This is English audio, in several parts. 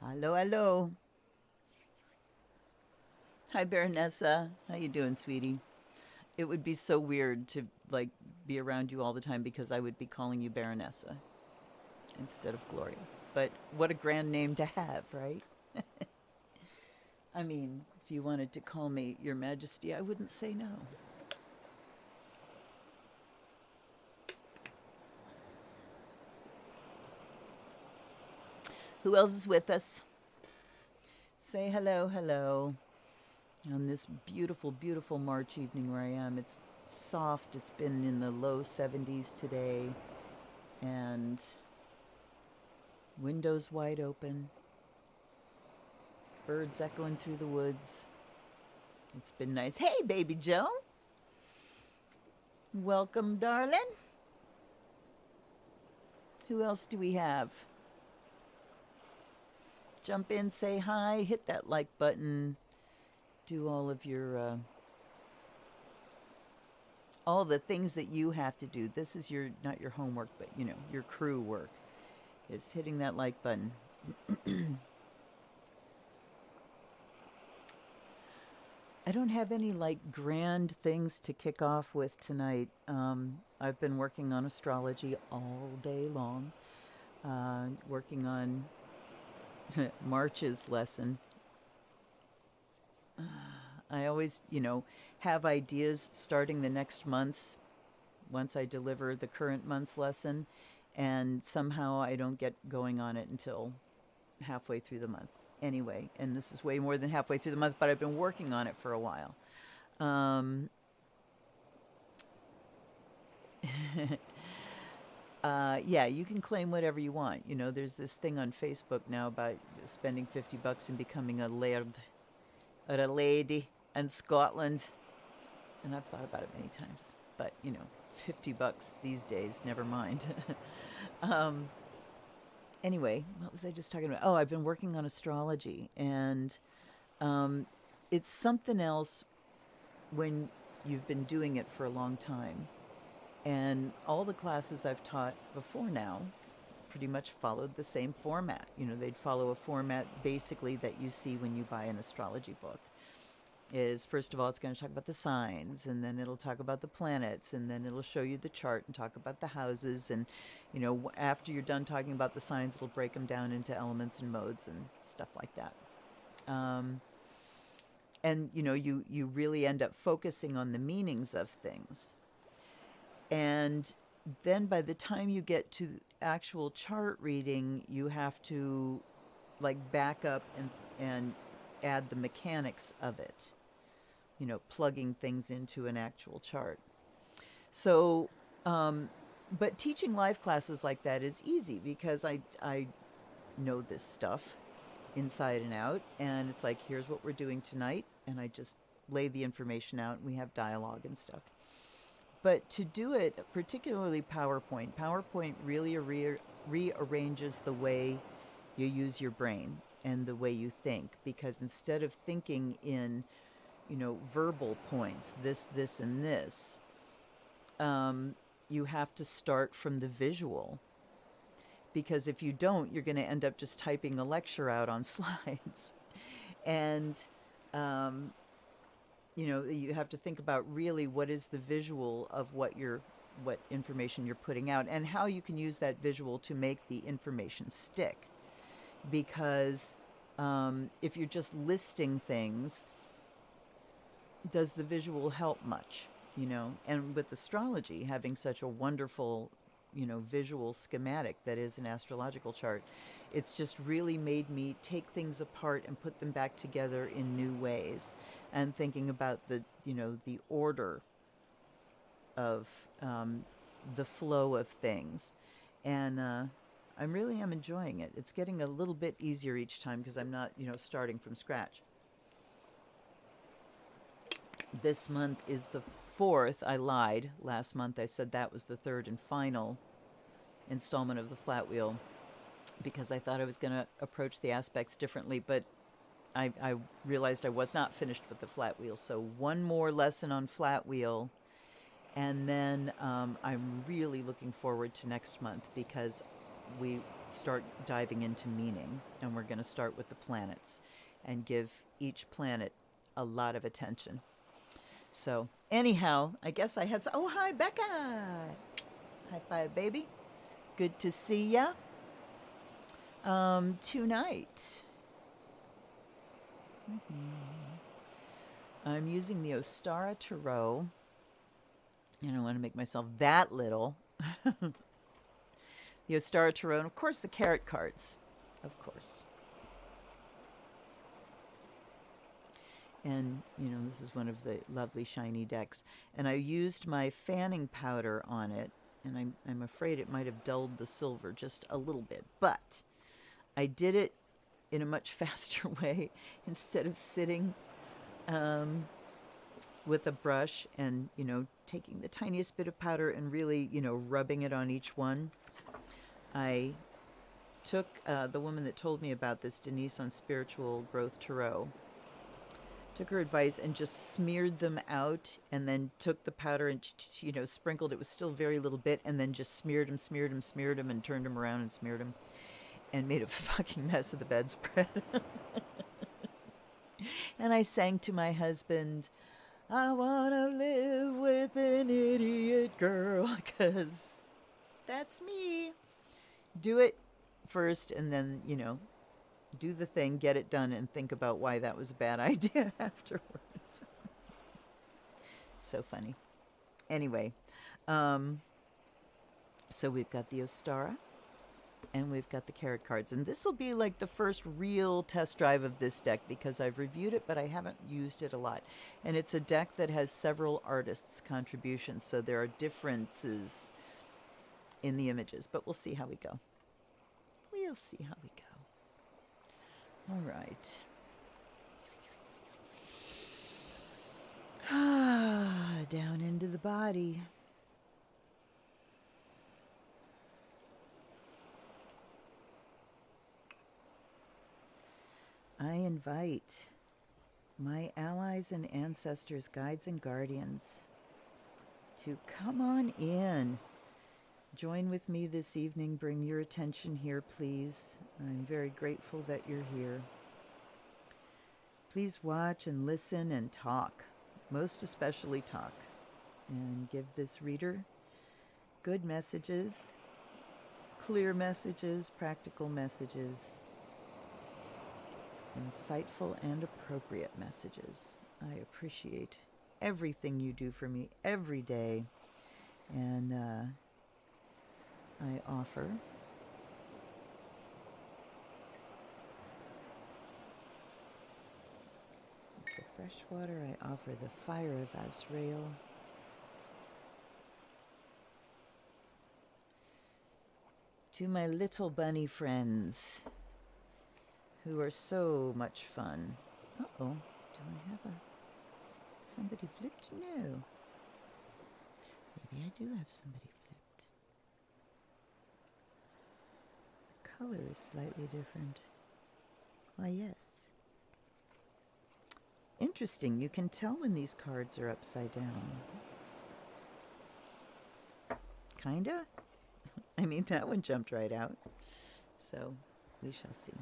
Hello, hello. Hi, Baronessa. How you doing, sweetie? It would be so weird to like be around you all the time because I would be calling you Baronessa instead of Gloria. But what a grand name to have, right? I mean, if you wanted to call me Your Majesty, I wouldn't say no. Who else is with us? Say hello, hello. On this beautiful, beautiful March evening where I am. It's soft. It's been in the low 70s today. And windows wide open, birds echoing through the woods. It's been nice. Hey, baby Joe. Welcome, darling. Who else do we have? Jump in, say hi, hit that like button, do all the things that you have to do. This is your, not your homework, but your crew work. It's hitting that like button. I don't have any like grand things to kick off with tonight. I've been working on astrology all day long, working on March's lesson. I always, have ideas starting the next month's once I deliver the current month's lesson, and somehow I don't get going on it until halfway through the month. Anyway, and this is way more than halfway through the month, but I've been working on it for a while. Um, yeah, you can claim whatever you want. There's this thing on Facebook now about spending $50 and becoming a laird or a lady in Scotland. And I've thought about it many times. But, $50 these days, never mind. um, anyway, what was I just talking about? Oh, I've been working on astrology. And um, it's something else when you've been doing it for a long time. And all the classes I've taught before now pretty much followed the same format. They'd follow a format basically that you see when you buy an astrology book. Is first of all, it's going to talk about the signs, and then it'll talk about the planets, and then it'll show you the chart and talk about the houses. And, after you're done talking about the signs, it'll break them down into elements and modes and stuff like that. Um, and, you really end up focusing on the meanings of things. And then by the time you get to actual chart reading, you have to like back up and add the mechanics of it, plugging things into an actual chart. So, but teaching live classes like that is easy because I know this stuff inside and out. And it's like, here's what we're doing tonight. And I just lay the information out and we have dialogue and stuff. But to do it, particularly PowerPoint really rearranges the way you use your brain and the way you think. Because instead of thinking in, verbal points, this, and this, you have to start from the visual. Because if you don't, you're going to end up just typing a lecture out on slides. And you have to think about really what is the visual of what information you're putting out, and how you can use that visual to make the information stick. Because if you're just listing things, does the visual help much? And with astrology having such a wonderful visual schematic that is an astrological chart, it's just really made me take things apart and put them back together in new ways, and thinking about the order of the flow of things. And I really am enjoying it. It's getting a little bit easier each time because I'm not starting from scratch. This month is the fourth. I lied. Last month I said that was the third and final installment of the flat wheel because I thought I was going to approach the aspects differently, but I realized I was not finished with the flat wheel. So one more lesson on flat wheel, and then I'm really looking forward to next month because we start diving into meaning. And we're going to start with the planets and give each planet a lot of attention. So anyhow, I guess I had... Oh, hi, Becca. High five, baby. Good to see ya. Tonight, I'm using the Ostara Tarot. I don't want to make myself that little. The Ostara Tarot, and of course the Carrot cards, of course. And, you know, this is one of the lovely shiny decks. And I used my fanning powder on it, and I'm afraid it might have dulled the silver just a little bit. But I did it in a much faster way instead of sitting with a brush and, you know, taking the tiniest bit of powder and really, you know, rubbing it on each one. I took the woman that told me about this, Denise on Spiritual Growth Tarot, took her advice and just smeared them out, and then took the powder and, you know, sprinkled. It was still very little bit, and then just smeared them, and turned them around and smeared them, and made a fucking mess of the bedspread. And I sang to my husband, I want to live with an idiot girl, because that's me. Do it first, and then, you know, do the thing, get it done, and think about why that was a bad idea afterwards. So funny. Anyway, so we've got the Ostara, and we've got the Carrot cards. And this will be like the first real test drive of this deck, because I've reviewed it, but I haven't used it a lot. And it's a deck that has several artists' contributions, so there are differences in the images, but we'll see how we go. We'll see how we go. All right. Down into the body. I invite my allies and ancestors, guides and guardians, to come on in. Join with me this evening. Bring your attention here, please. I'm very grateful that you're here. Please watch and listen and talk, most especially talk, and give this reader good messages, clear messages, practical messages, insightful and appropriate messages. I appreciate everything you do for me every day, and I offer the fresh water, I offer the fire of Azrael, to my little bunny friends who are so much fun. Uh-oh, do I have somebody flipped? No. Maybe I do have somebody flipped. The color is slightly different. Why, yes. Interesting, you can tell when these cards are upside down. Kinda? I mean, that one jumped right out. So, we shall see.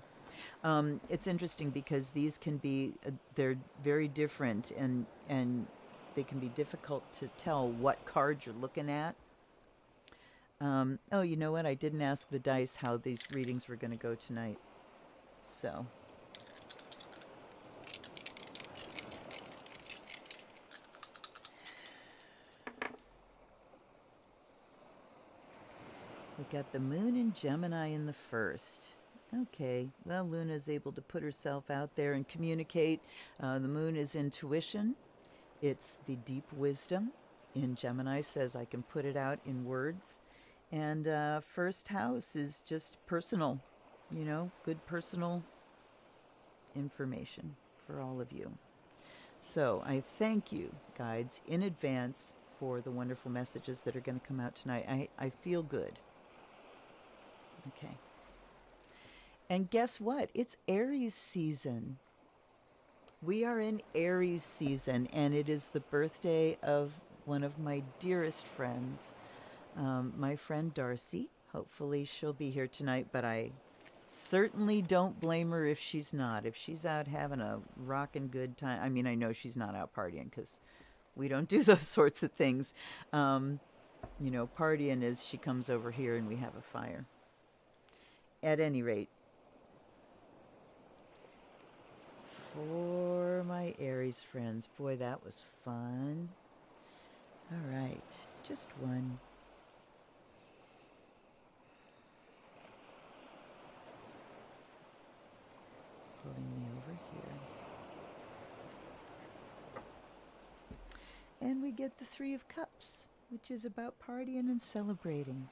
It's interesting because these can be, they're very different, and they can be difficult to tell what card you're looking at. Oh, you know what? I didn't ask the dice how these readings were going to go tonight. So. We got the moon and Gemini in the first. Okay, well, Luna's able to put herself out there and communicate. The moon is intuition. It's the deep wisdom. In Gemini says I can put it out in words. And first house is just personal, you know, good personal information for all of you. So I thank you, guides, in advance for the wonderful messages that are going to come out tonight. I feel good. Okay. And guess what? It's Aries season. We are in Aries season, and it is the birthday of one of my dearest friends, my friend Darcy, Hopefully she'll be here tonight, but I certainly don't blame her if she's not. If she's out having a rockin' good time. I mean, I know she's not out partying because we don't do those sorts of things. You know, partying is she comes over here and we have a fire. At any rate, for my Aries friends, boy, that was fun. All right, just one. Pulling me over here. And we get the Three of Cups, which is about partying and celebrating.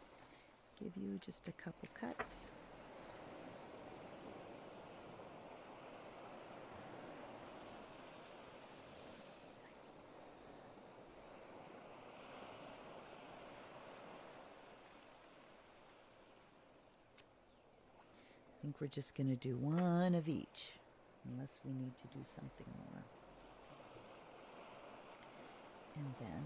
Give you just a couple cuts. I think we're just going to do one of each, unless we need to do something more. And then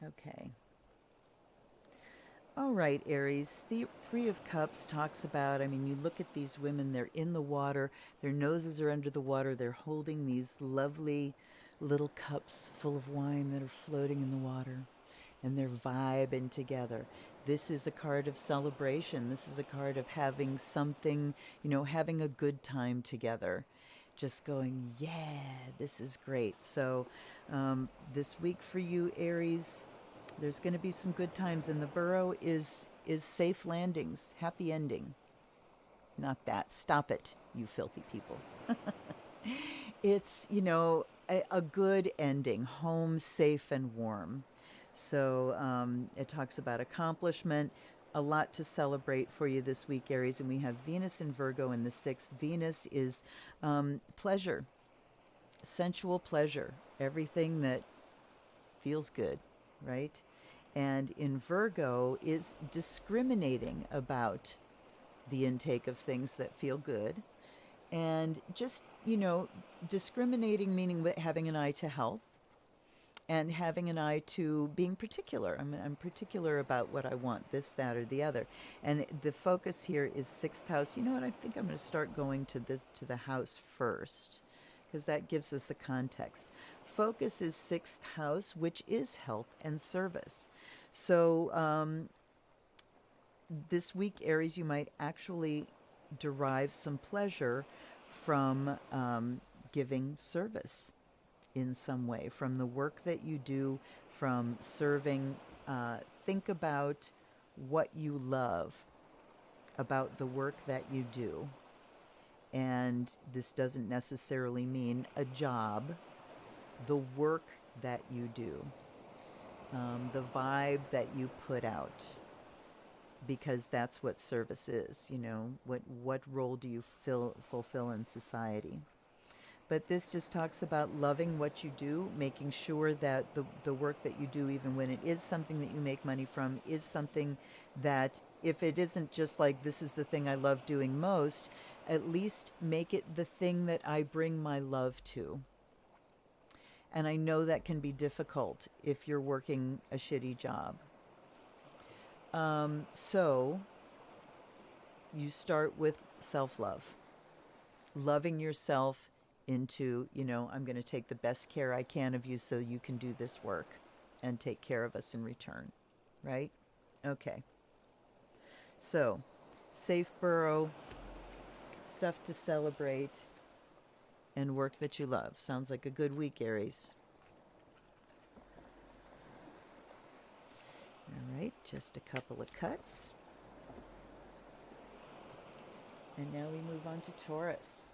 okay. All right, Aries. The Three of Cups talks about, I mean, you look at these women, they're in the water, their noses are under the water, they're holding these lovely little cups full of wine that are floating in the water, and they're vibing together. This is a card of celebration. This is a card of having something, you know, having a good time together. Just going, yeah, this is great. So this week for you, Aries, there's going to be some good times, and the burrow is safe landings, happy ending. Not that. Stop it, you filthy people. It's, you know, a good ending, home safe and warm. So it talks about accomplishment, a lot to celebrate for you this week, Aries. And we have Venus and Virgo in the 6th. Venus is pleasure, sensual pleasure, everything that feels good, right? And in Virgo is discriminating about the intake of things that feel good. And just, you know, discriminating meaning having an eye to health and having an eye to being particular. I'm particular about what I want, this, that, or the other. And the focus here is 6th house. You know what? I think I'm going to start going to the house first, because that gives us a context. Focus is 6th house, which is health and service. So this week, Aries, you might actually derive some pleasure from giving service in some way, from the work that you do, from serving. Think about what you love about the work that you do. And this doesn't necessarily mean a job. The work that you do, the vibe that you put out, because that's what service is. You know, what role do you fulfill in society? But this just talks about loving what you do, making sure that the work that you do, even when it is something that you make money from, is something that, if it isn't just like, this is the thing I love doing most, at least make it the thing that I bring my love to. And I know that can be difficult if you're working a shitty job. So you start with self-love, loving yourself into, you know, I'm going to take the best care I can of you so you can do this work and take care of us in return, right? Okay. So, safe burrow, stuff to celebrate, and work that you love. Sounds like a good week, Aries. All right, just a couple of cuts. And now we move on to Taurus.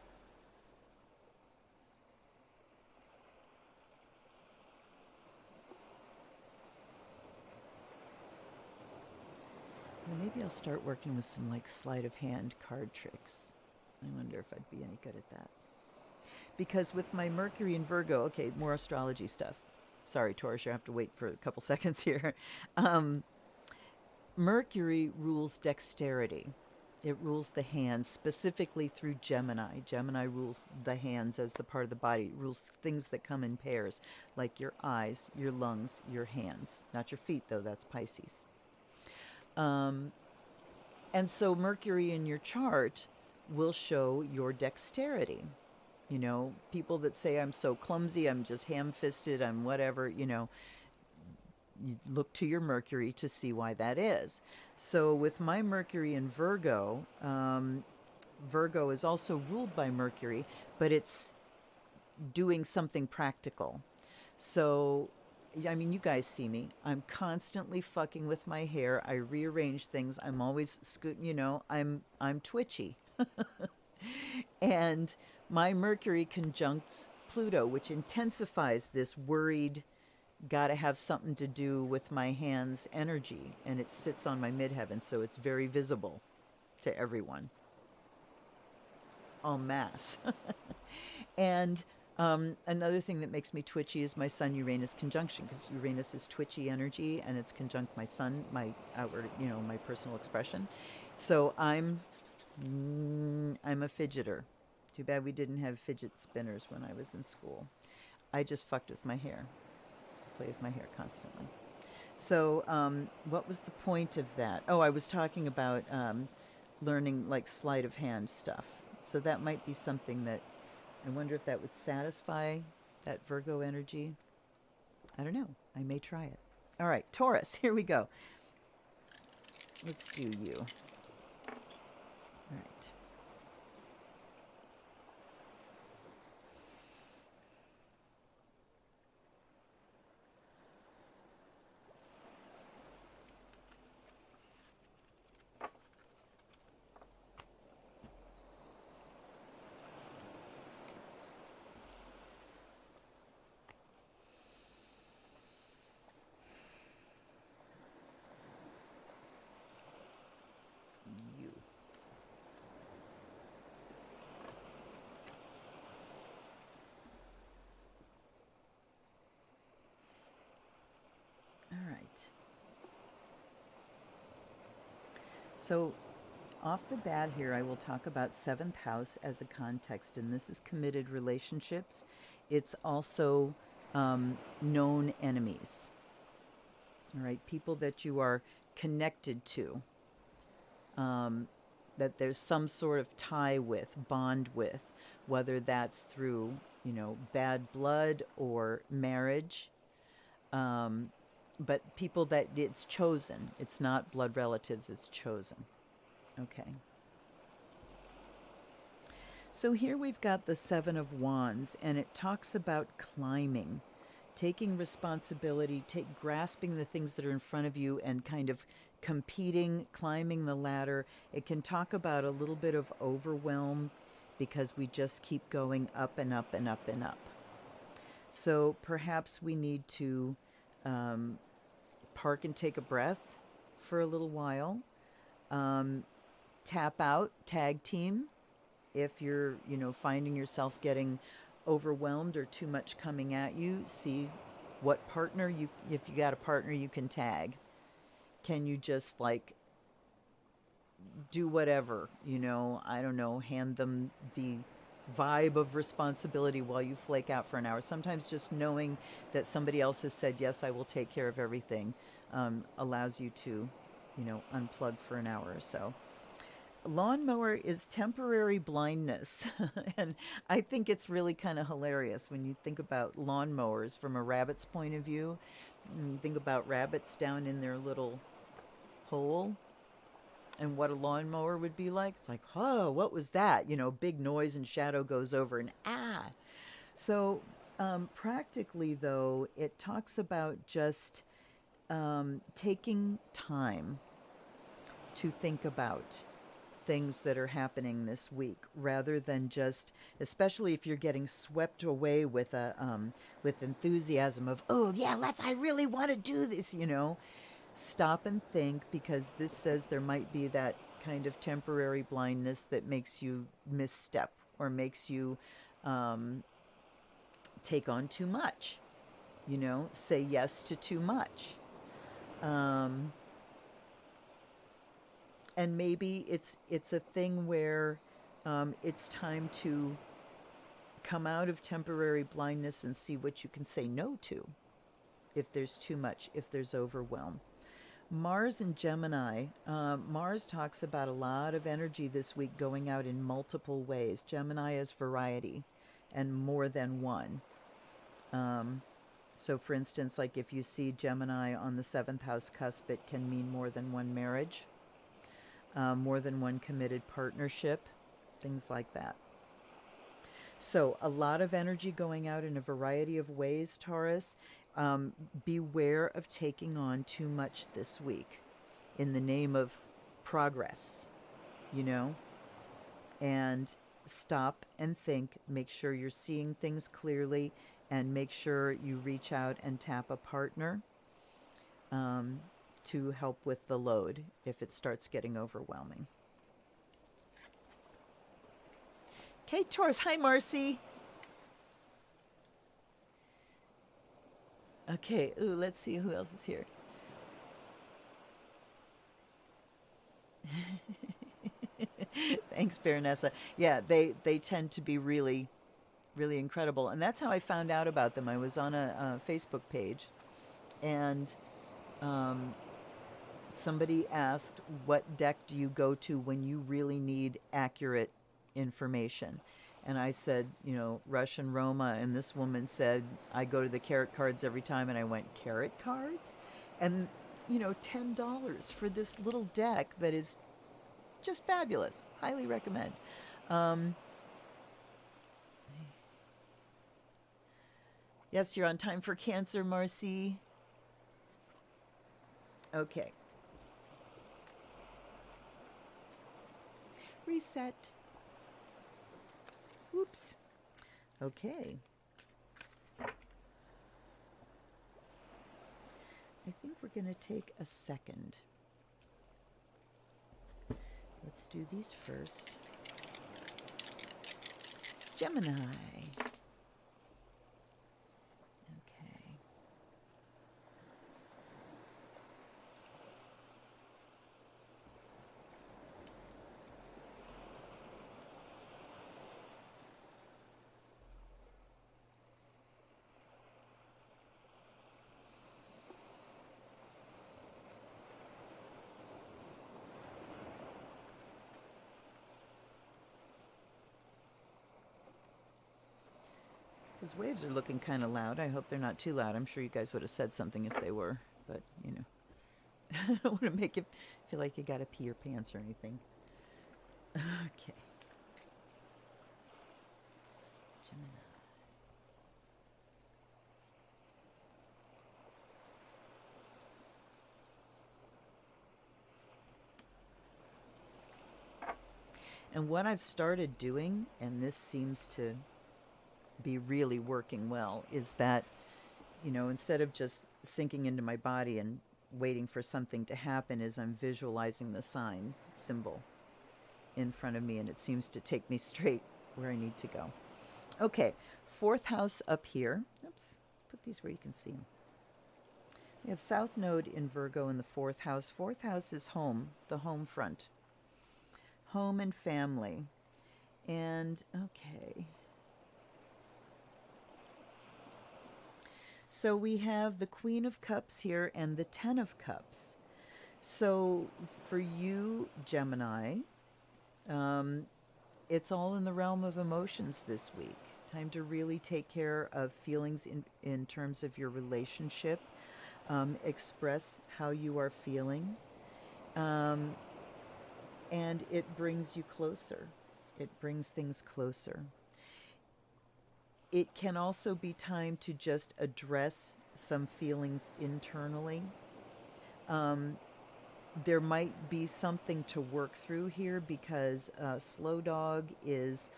Well, maybe I'll start working with some like sleight of hand card tricks. I wonder if I'd be any good at that. Because with my Mercury in Virgo, okay, more astrology stuff. Sorry, Taurus, you have to wait for a couple seconds here. Mercury rules dexterity. It rules the hands, specifically through Gemini. Gemini rules the hands as the part of the body. It rules things that come in pairs, like your eyes, your lungs, your hands. Not your feet, though, that's Pisces. And so Mercury in your chart will show your dexterity. You know, people that say, I'm so clumsy, I'm just ham-fisted, I'm whatever, you know, you look to your Mercury to see why that is. So with my Mercury in Virgo, Virgo is also ruled by Mercury, but it's doing something practical. So, I mean, you guys see me. I'm constantly fucking with my hair. I rearrange things. I'm always scooting, you know, I'm twitchy. And my Mercury conjuncts Pluto, which intensifies this worried, gotta have something to do with my hands energy. And it sits on my midheaven, so it's very visible to everyone en masse. And another thing that makes me twitchy is my Sun Uranus conjunction, because Uranus is twitchy energy and it's conjunct my Sun, my outward, you know, my personal expression. So I'm a fidgeter. Too bad we didn't have fidget spinners when I was in school. I just fucked with my hair, play with my hair constantly. So what was the point of that? Oh, I was talking about learning like sleight of hand stuff. So that might be something that I wonder if that would satisfy that Virgo energy. I don't know. I may try it. All right, Taurus, here we go. Let's do you. All right. You. All right. So off the bat here, I will talk about seventh house as a context, and this is committed relationships. It's also known enemies. All right, people that you are connected to, that there's some sort of tie with, bond with, whether that's through, you know, bad blood or marriage. But people that it's chosen. It's not blood relatives, it's chosen. Okay. So here we've got the Seven of Wands, and it talks about climbing, taking responsibility, grasping the things that are in front of you and kind of competing, climbing the ladder. It can talk about a little bit of overwhelm because we just keep going up and up and up and up. So perhaps we need to park and take a breath for a little while. Tap out, tag team. If you're, you know, finding yourself getting overwhelmed or too much coming at you, see what partner if you got a partner you can tag. Can you just like do whatever, you know, I don't know, hand them the vibe of responsibility while you flake out for an hour. Sometimes just knowing that somebody else has said, yes, I will take care of everything, allows you to, you know, unplug for an hour or so. Lawnmower is temporary blindness. And I think it's really kind of hilarious when you think about lawnmowers from a rabbit's point of view. And you think about rabbits down in their little hole and what a lawnmower would be like. It's like, oh, what was that? You know, big noise and shadow goes over and ah. So practically, though, it talks about just taking time to think about things that are happening this week rather than just, especially if you're getting swept away with with enthusiasm of, oh yeah, I really want to do this, you know. Stop and think, because this says there might be that kind of temporary blindness that makes you misstep or makes you take on too much, you know, say yes to too much. And maybe it's a thing where it's time to come out of temporary blindness and see what you can say no to if there's too much, if there's overwhelm. Mars and Gemini, Mars talks about a lot of energy this week going out in multiple ways. Gemini is variety and more than one. So, for instance, like if you see Gemini on the seventh house cusp, it can mean more than one marriage, more than one committed partnership, things like that. So, a lot of energy going out in a variety of ways, Taurus. Beware of taking on too much this week in the name of progress, you know? And stop and think, make sure you're seeing things clearly, and make sure you reach out and tap a partner to help with the load if it starts getting overwhelming. Okay, Taurus. Hi, Marcy. Okay, ooh, let's see who else is here. Thanks, Baronessa. Yeah, they tend to be really, really incredible. And that's how I found out about them. I was on a Facebook page, and somebody asked, what deck do you go to when you really need accurate information? And I said, you know, Russian Roma. And this woman said, I go to the carrot cards every time. And I went, carrot cards? And, you know, $10 for this little deck that is just fabulous. Highly recommend. Yes, you're on time for Cancer, Marcy. Okay. Reset. Oops. Okay. I think we're going to take a second. Let's do these first. Gemini. Okay. Those waves are looking kind of loud. I hope they're not too loud. I'm sure you guys would have said something if they were, but you know, I don't want to make you feel like you got to pee your pants or anything. Okay. Gemini. And what I've started doing, and this seems to be really working well, is that, you know, instead of just sinking into my body and waiting for something to happen, is I'm visualizing the sign symbol in front of me, and it seems to take me straight where I need to go. Okay, fourth house up here. Oops, let's put these where you can see them. We have South Node in Virgo in the fourth house. Fourth house is home, the home front, home and family. And okay. So we have the Queen of Cups here and the Ten of Cups. So for you, Gemini, it's all in the realm of emotions this week. Time to really take care of feelings in terms of your relationship. Express how you are feeling. And it brings you closer. It brings things closer. It can also be time to just address some feelings internally. There might be something to work through here because slow dog is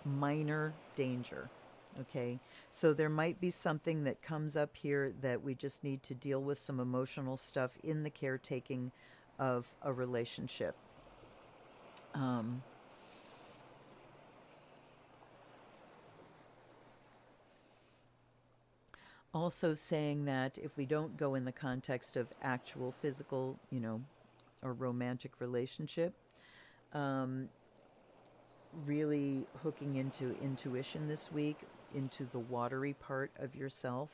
minor danger. Okay, so there might be something that comes up here that we just need to deal with, some emotional stuff in the caretaking of a relationship. Also saying that if we don't go in the context of actual physical, you know, or romantic relationship. Um, really hooking into intuition this week, into the watery part of yourself,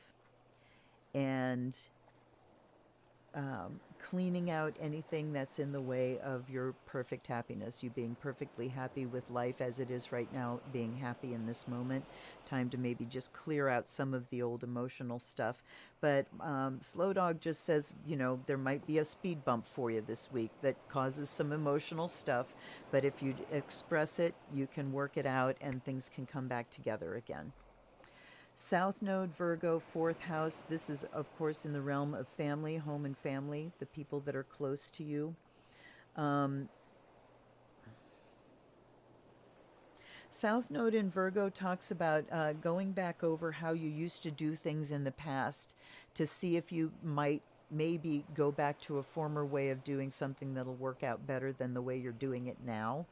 and cleaning out anything that's in the way of your perfect happiness, you being perfectly happy with life as it is right now, being happy in this moment. Time to maybe just clear out some of the old emotional stuff. But Slow Dog just says, you know, there might be a speed bump for you this week that causes some emotional stuff. But if you express it, you can work it out and things can come back together again. South Node, Virgo, fourth house. This is, of course, in the realm of family, home and family, the people that are close to you. South Node in Virgo talks about going back over how you used to do things in the past to see if you might maybe go back to a former way of doing something that'll work out better than the way you're doing it now.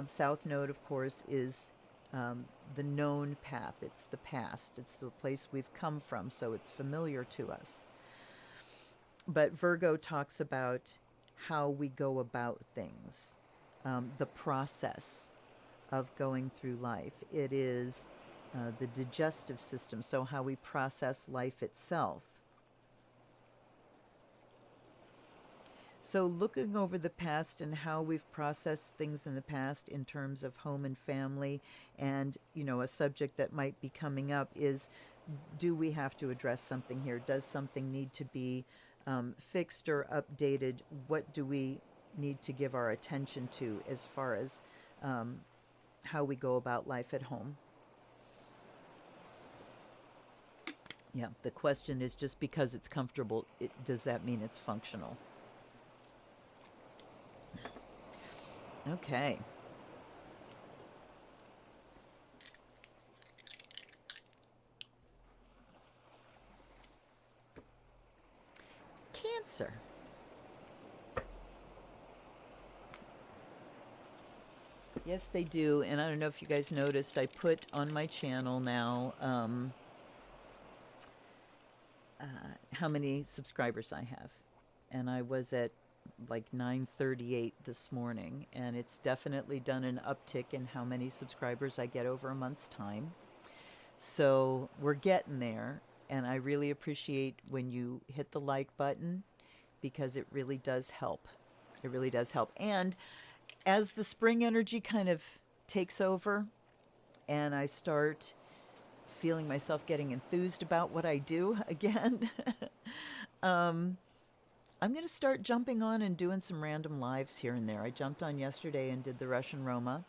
South Node, of course, is the known path. It's the past. It's the place we've come from, so it's familiar to us. But Virgo talks about how we go about things, the process of going through life. It is the digestive system, so how we process life itself. So looking over the past and how we've processed things in the past in terms of home and family, and, you know, a subject that might be coming up is, do we have to address something here? Does something need to be fixed or updated? What do we need to give our attention to as far as how we go about life at home? Yeah, the question is, just because it's comfortable, does that mean it's functional? Okay. Cancer. Yes, they do. And I don't know if you guys noticed, I put on my channel now how many subscribers I have. And I was at like 938 this morning, and it's definitely done an uptick in how many subscribers I get over a month's time. So we're getting there, and I really appreciate when you hit the like button, because it really does help. It really does help. And as the spring energy kind of takes over and I start feeling myself getting enthused about what I do again, I'm going to start jumping on and doing some random lives here and there. I jumped on yesterday and did the Russian Roma.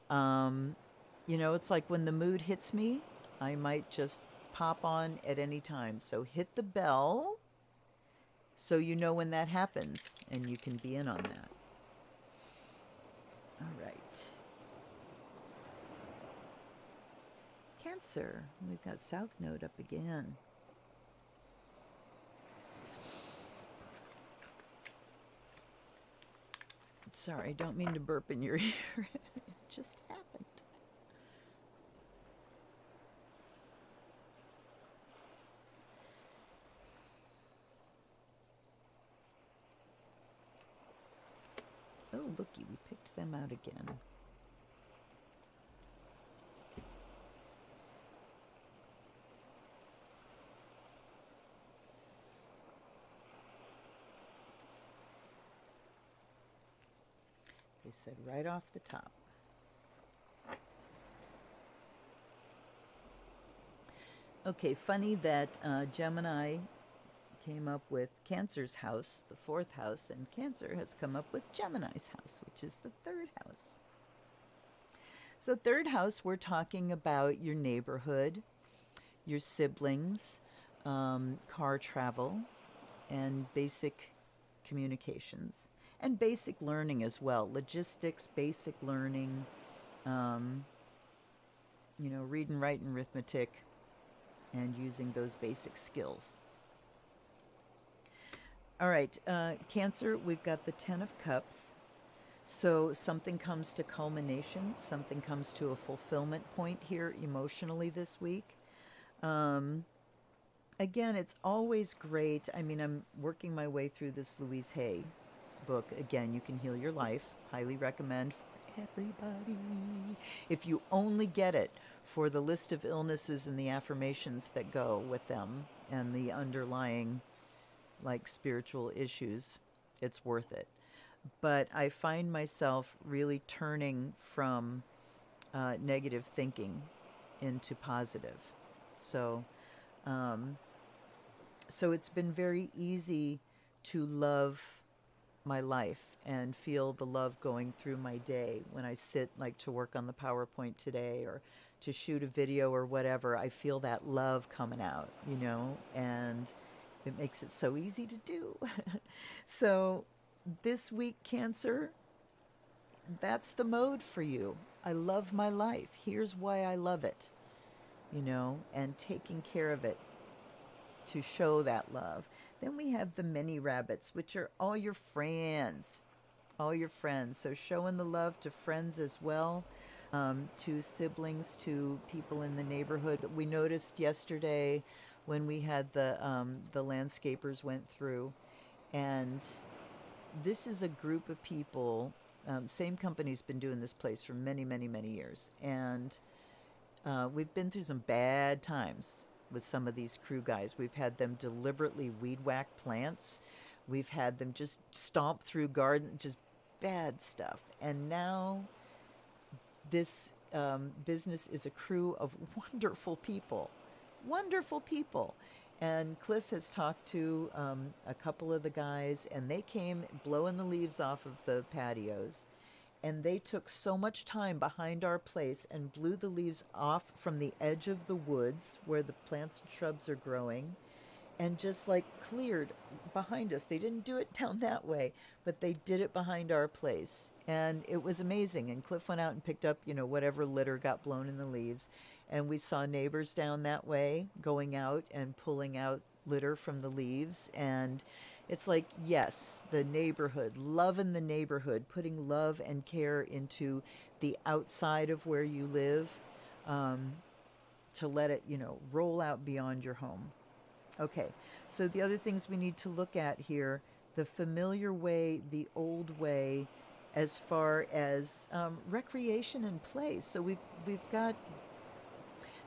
You know, it's like when the mood hits me, I might just pop on at any time. So hit the bell so you know when that happens and you can be in on that. All right. Cancer. We've got South Node up again. Sorry, don't mean to burp in your ear. It just happened. Oh, looky, we picked them out again. They said right off the top. Okay, funny that Gemini came up with Cancer's house, the fourth house, and Cancer has come up with Gemini's house, which is the third house. So third house, we're talking about your neighborhood, your siblings, car travel, and basic communications. And basic learning as well. Logistics, basic learning, you know, reading, writing, arithmetic, and using those basic skills. All right, Cancer, we've got the Ten of Cups. So something comes to culmination, something comes to a fulfillment point here emotionally this week. Again, it's always great. I mean, I'm working my way through this Louise Hay book. Again, You Can Heal Your Life. Highly recommend for everybody. If you only get it for the list of illnesses and the affirmations that go with them and the underlying like spiritual issues, it's worth it. But I find myself really turning from negative thinking into positive. So, um, so it's been very easy to love my life and feel the love going through my day when I sit like to work on the PowerPoint today or to shoot a video or whatever. I feel that love coming out, you know, and it makes it so easy to do. So this week, Cancer, that's the mode for you. I love my life. Here's why I love it, you know, and taking care of it to show that love. Then we have the many rabbits, which are all your friends, all your friends. So showing the love to friends as well, to siblings, to people in the neighborhood. We noticed yesterday when we had the landscapers went through, and this is a group of people. Same company's been doing this place for many, many, many years, and we've been through some bad times with some of these crew guys. We've had them deliberately weed whack plants. We've had them just stomp through gardens, just bad stuff. And now this business is a crew of wonderful people. And Cliff has talked to a couple of the guys, and they came blowing the leaves off of the patios. And they took so much time behind our place and blew the leaves off from the edge of the woods where the plants and shrubs are growing and just like cleared behind us. They didn't do it down that way, but they did it behind our place. And it was amazing. And Cliff went out and picked up, you know, whatever litter got blown in the leaves. And we saw neighbors down that way going out and pulling out litter from the leaves. And it's like, yes, the neighborhood, love in the neighborhood, putting love and care into the outside of where you live, to let it, you know, roll out beyond your home. Okay, so the other things we need to look at here, the familiar way, the old way, as far as recreation and play. So we've got,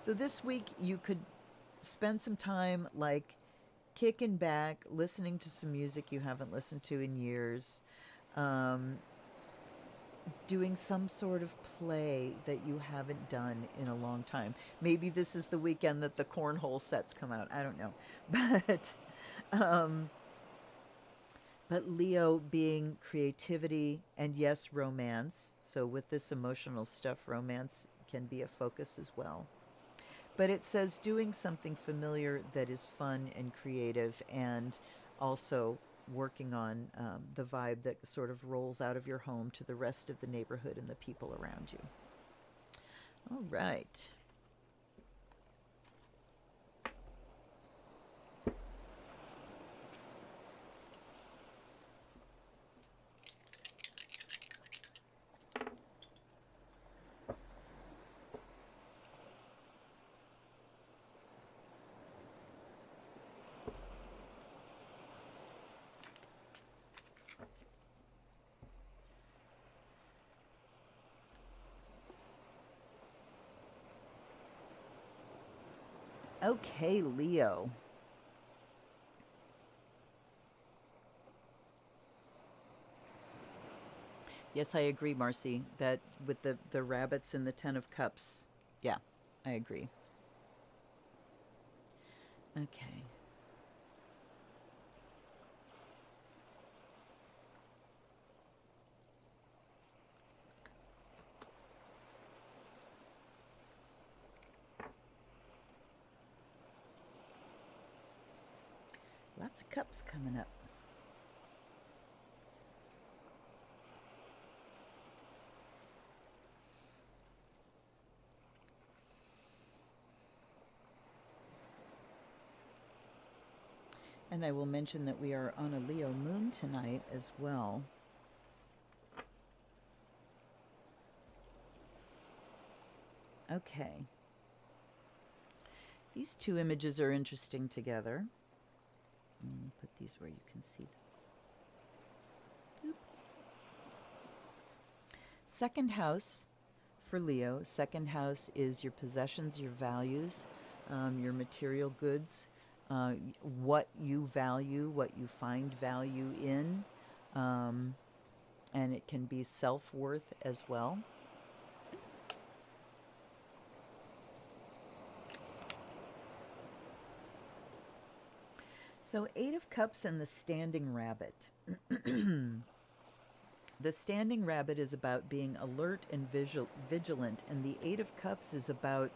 so this week you could spend some time like kicking back, listening to some music you haven't listened to in years, doing some sort of play that you haven't done in a long time. Maybe this is the weekend that the cornhole sets come out. I don't know. But Leo being creativity and yes, romance. So with this emotional stuff, romance can be a focus as well. But it says doing something familiar that is fun and creative, and also working on the vibe that sort of rolls out of your home to the rest of the neighborhood and the people around you. All right. Okay, Leo. Yes, I agree, Marcy, that with the rabbits and the Ten of Cups. Yeah, I agree. Okay. Lots of cups coming up. And I will mention that we are on a Leo moon tonight as well. Okay. These two images are interesting together. Put these where you can see them. Second house for Leo. Second house is your possessions, your values, your material goods, what you value, what you find value in, and it can be self-worth as well. So 8 of Cups and the Standing Rabbit. The Standing Rabbit is about being alert and vigilant, and the 8 of Cups is about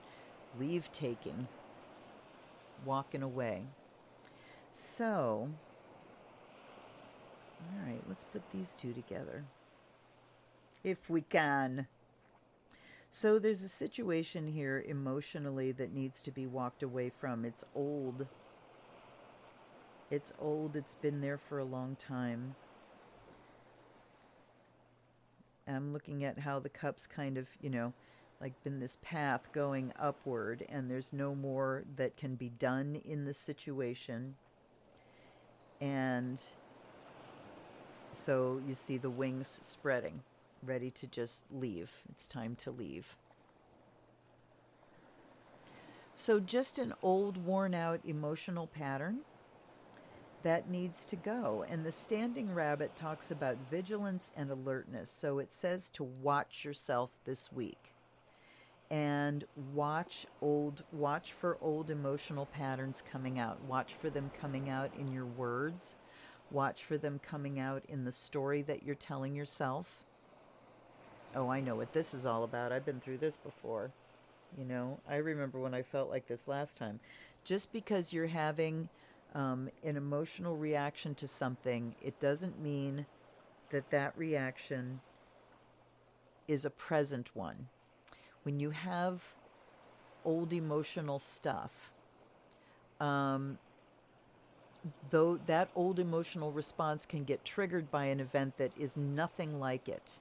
leave-taking, walking away. So, all right, let's put these two together, if we can. So there's a situation here emotionally that needs to be walked away from. It's old. It's old. It's been there for a long time. I'm looking at how the cups kind of, like been this path going upward, and there's no more that can be done in the situation. And so you see the wings spreading, ready to just leave. It's time to leave. So just an old, worn out emotional pattern that needs to go. And the Standing Rabbit talks about vigilance and alertness. So it says to watch yourself this week and watch for old emotional patterns coming out. Watch for them coming out in your words. Watch for them coming out in the story that you're telling yourself. Oh, I know what this is all about. I've been through this before. I remember when I felt like this last time. Just because you're having an emotional reaction to something, it doesn't mean that reaction is a present one. When you have old emotional stuff, though that old emotional response can get triggered by an event that is nothing like it.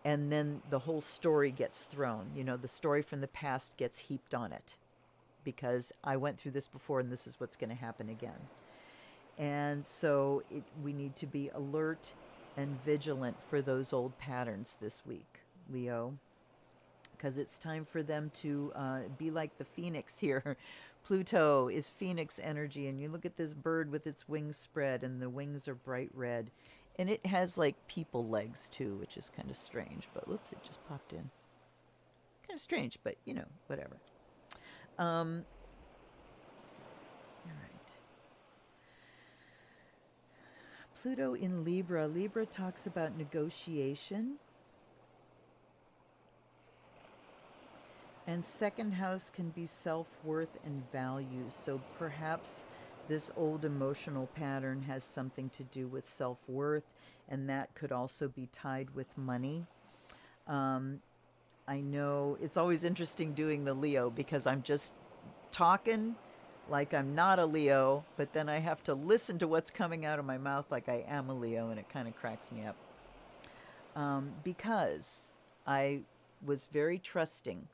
And then the whole story gets thrown. The story from the past gets heaped on it. Because I went through this before and this is what's going to happen again. And so we need to be alert and vigilant for those old patterns this week, Leo, because it's time for them to be like the phoenix here. Pluto is phoenix energy, and you look at this bird with its wings spread, and the wings are bright red. And it has like people legs too, which is kind of strange, but oops, it just popped in. Kind of strange, but whatever. All right. Pluto in Libra. Libra talks about negotiation. And second house can be self-worth and values. So perhaps this old emotional pattern has something to do with self-worth, and that could also be tied with money. I know it's always interesting doing the Leo because I'm just talking like I'm not a Leo, but then I have to listen to what's coming out of my mouth like I am a Leo, and it kind of cracks me up. Because I was very trusting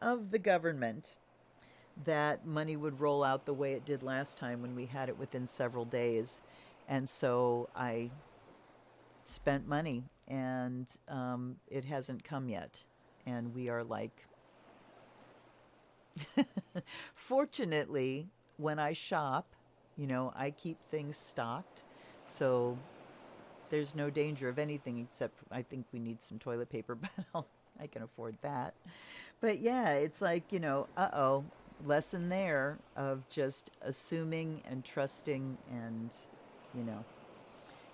of the government that money would roll out the way it did last time when we had it within several days. And so I spent money, and it hasn't come yet. And we are like, fortunately, when I shop, I keep things stocked. So there's no danger of anything, except I think we need some toilet paper, but I can afford that. But yeah, it's like, lesson there of just assuming and trusting, and,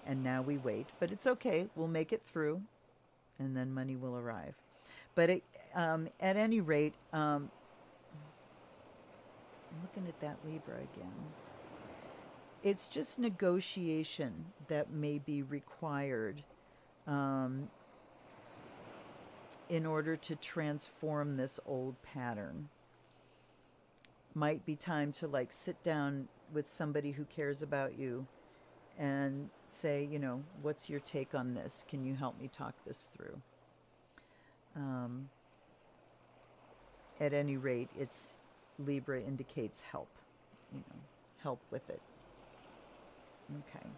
and now we wait. But it's okay. We'll make it through, and then money will arrive. But at any rate, I'm looking at that Libra again. It's just negotiation that may be required in order to transform this old pattern. Might be time to sit down with somebody who cares about you and say, what's your take on this? Can you help me talk this through? At any rate, Libra indicates help, help with it. Okay.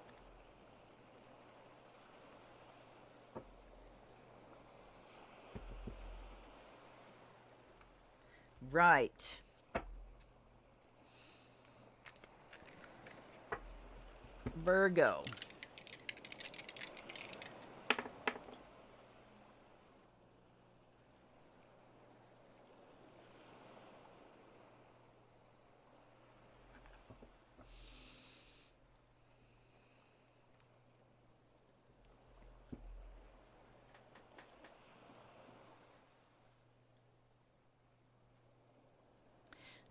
Right. Virgo.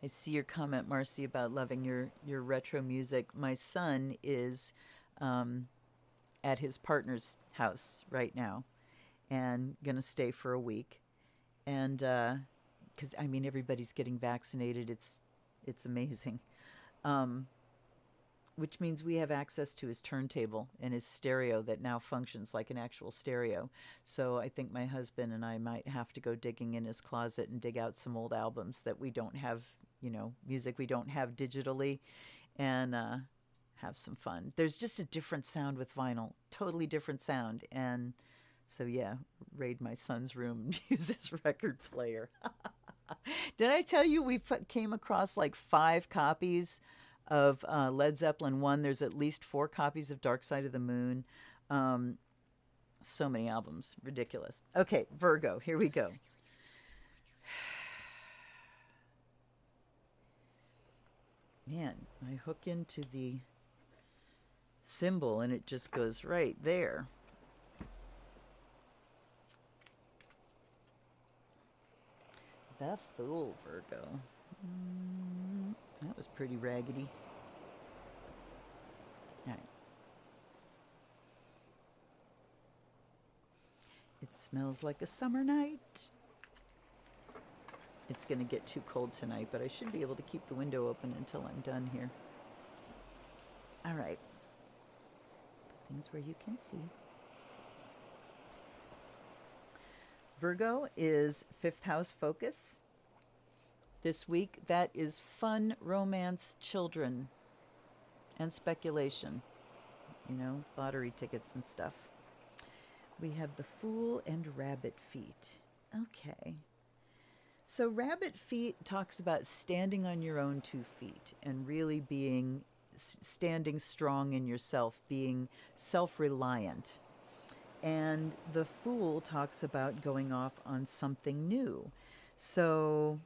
I see your comment, Marcy, about loving your retro music. My son is at his partner's house right now and gonna stay for a week. And because I mean everybody's getting vaccinated, it's amazing. Um, which means we have access to his turntable and his stereo that now functions like an actual stereo. So I think my husband and I might have to go digging in his closet and dig out some old albums that we don't have, music we don't have digitally, and have some fun. There's just a different sound with vinyl, totally different sound. And so, yeah, raid my son's room and use his record player. Did I tell you we came across like 5 copies of Led Zeppelin 1? There's at least 4 copies of Dark Side of the Moon. Um, so many albums. Ridiculous. Okay, Virgo, here we go. Man, I hook into the symbol and it just goes right there. The Fool, Virgo. That was pretty raggedy. All right. It smells like a summer night. It's going to get too cold tonight, but I should be able to keep the window open until I'm done here. All right. Put things where you can see. Virgo is 5th house focus. This week, that is fun, romance, children, and speculation. Lottery tickets and stuff. We have the Fool and Rabbit feet. Okay. So Rabbit feet talks about standing on your own 2 feet and really standing strong in yourself, being self-reliant. And the Fool talks about going off on something new. So,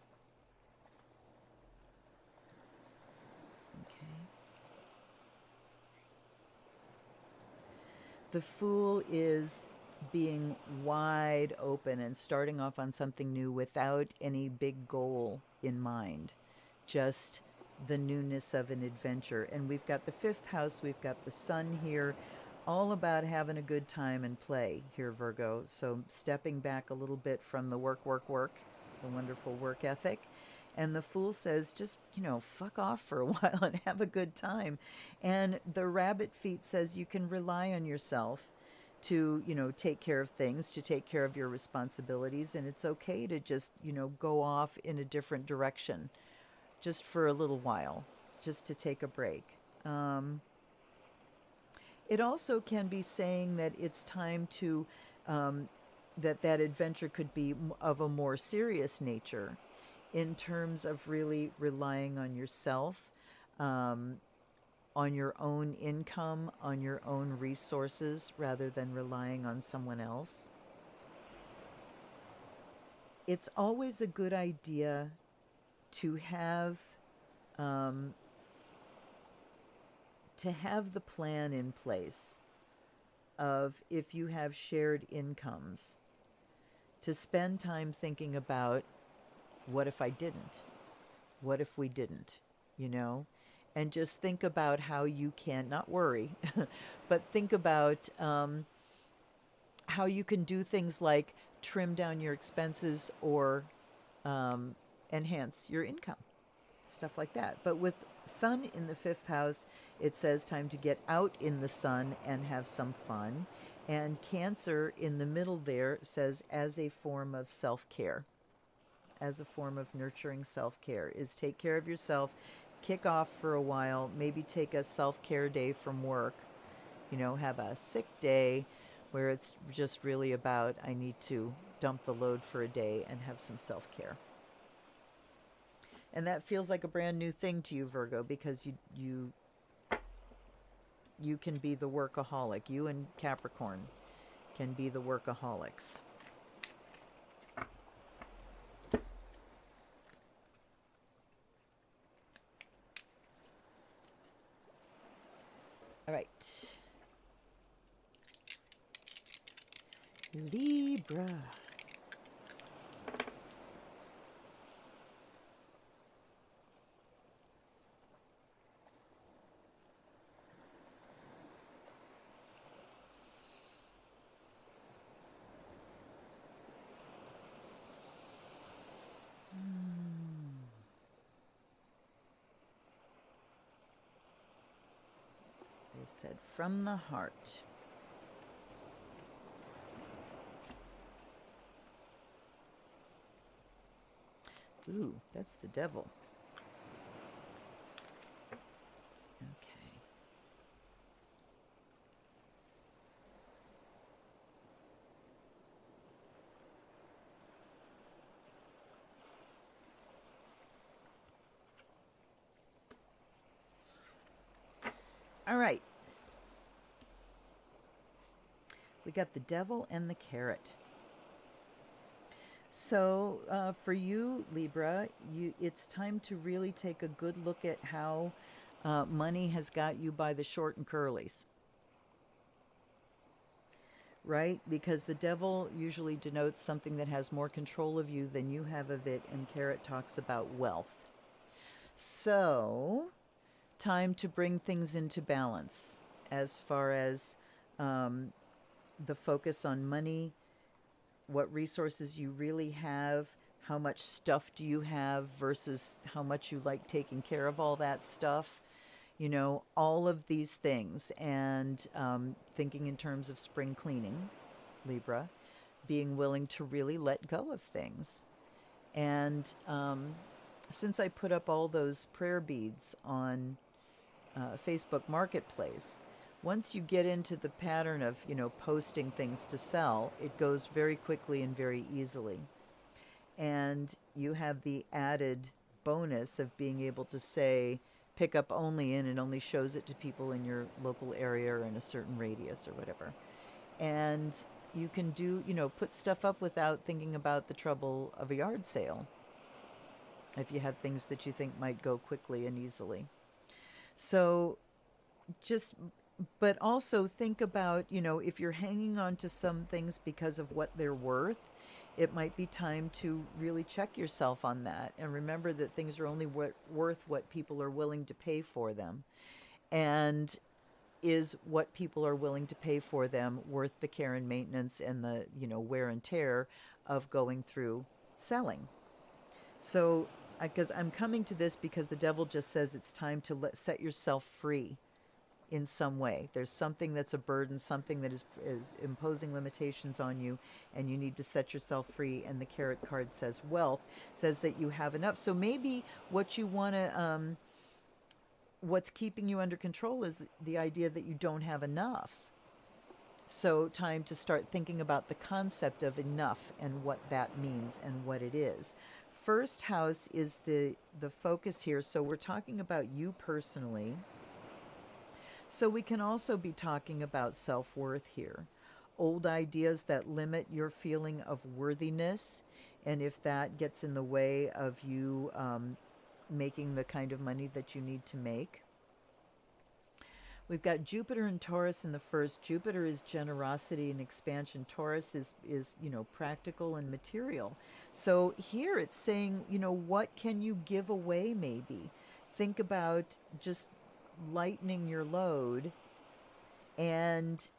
okay. The Fool is being wide open and starting off on something new without any big goal in mind, just the newness of an adventure. And we've got the 5th house, we've got the sun here, all about having a good time and play here, Virgo. So stepping back a little bit from the work, the wonderful work ethic. And the Fool says, just, fuck off for a while and have a good time. And the Rabbit feet says you can rely on yourself to, take care of things, to take care of your responsibilities. And it's okay to just, go off in a different direction just for a little while, just to take a break. It also can be saying that it's time to, that adventure could be of a more serious nature in terms of really relying on yourself, on your own income, on your own resources, rather than relying on someone else. It's always a good idea to have the plan in place of, if you have shared incomes, to spend time thinking about, what if I didn't? What if we didn't? And just think about how you can, not worry, but think about how you can do things like trim down your expenses or enhance your income, stuff like that. But with sun in the 5th house, it says time to get out in the sun and have some fun. And Cancer in the middle there says as a form of self-care, as a form of nurturing self-care, is take care of yourself, kick off for a while, maybe take a self-care day from work, have a sick day where it's just really about, I need to dump the load for a day and have some self-care. And that feels like a brand new thing to you, Virgo, because you can be the workaholic. You and Capricorn can be the workaholics. All right. Libra. They said from the heart. Ooh, that's the devil. Okay. All right. We got the devil and the carrot. So for you, Libra, it's time to really take a good look at how money has got you by the short and curlies. Right? Because the devil usually denotes something that has more control of you than you have of it, and carrot talks about wealth. So, time to bring things into balance as far as the focus on money, what resources you really have, how much stuff do you have versus how much you like taking care of all that stuff. You know, all of these things, and thinking in terms of spring cleaning, Libra, being willing to really let go of things. And since I put up all those prayer beads on Facebook Marketplace, once you get into the pattern of, posting things to sell, it goes very quickly and very easily. And you have the added bonus of being able to say, pick up only, and it only shows it to people in your local area or in a certain radius or whatever. And you can do, put stuff up without thinking about the trouble of a yard sale if you have things that you think might go quickly and easily. So but also think about, if you're hanging on to some things because of what they're worth, it might be time to really check yourself on that and remember that things are only worth what people are willing to pay for them. And is what people are willing to pay for them worth the care and maintenance and the, wear and tear of going through selling? So, because I'm coming to this because the devil just says it's time to set yourself free in some way. There's something that's a burden, something that is imposing limitations on you, and you need to set yourself free. And the carrot card says wealth, says that you have enough. So maybe what you want to, what's keeping you under control is the idea that you don't have enough. So time to start thinking about the concept of enough and what that means and what it is. First house is the focus here. So we're talking about you personally. So we can also be talking about self-worth here. Old ideas that limit your feeling of worthiness, and if that gets in the way of you making the kind of money that you need to make. We've got Jupiter and Taurus in the first. Jupiter is generosity and expansion. Taurus is practical and material. So here it's saying, what can you give away maybe? Think about just lightening your load and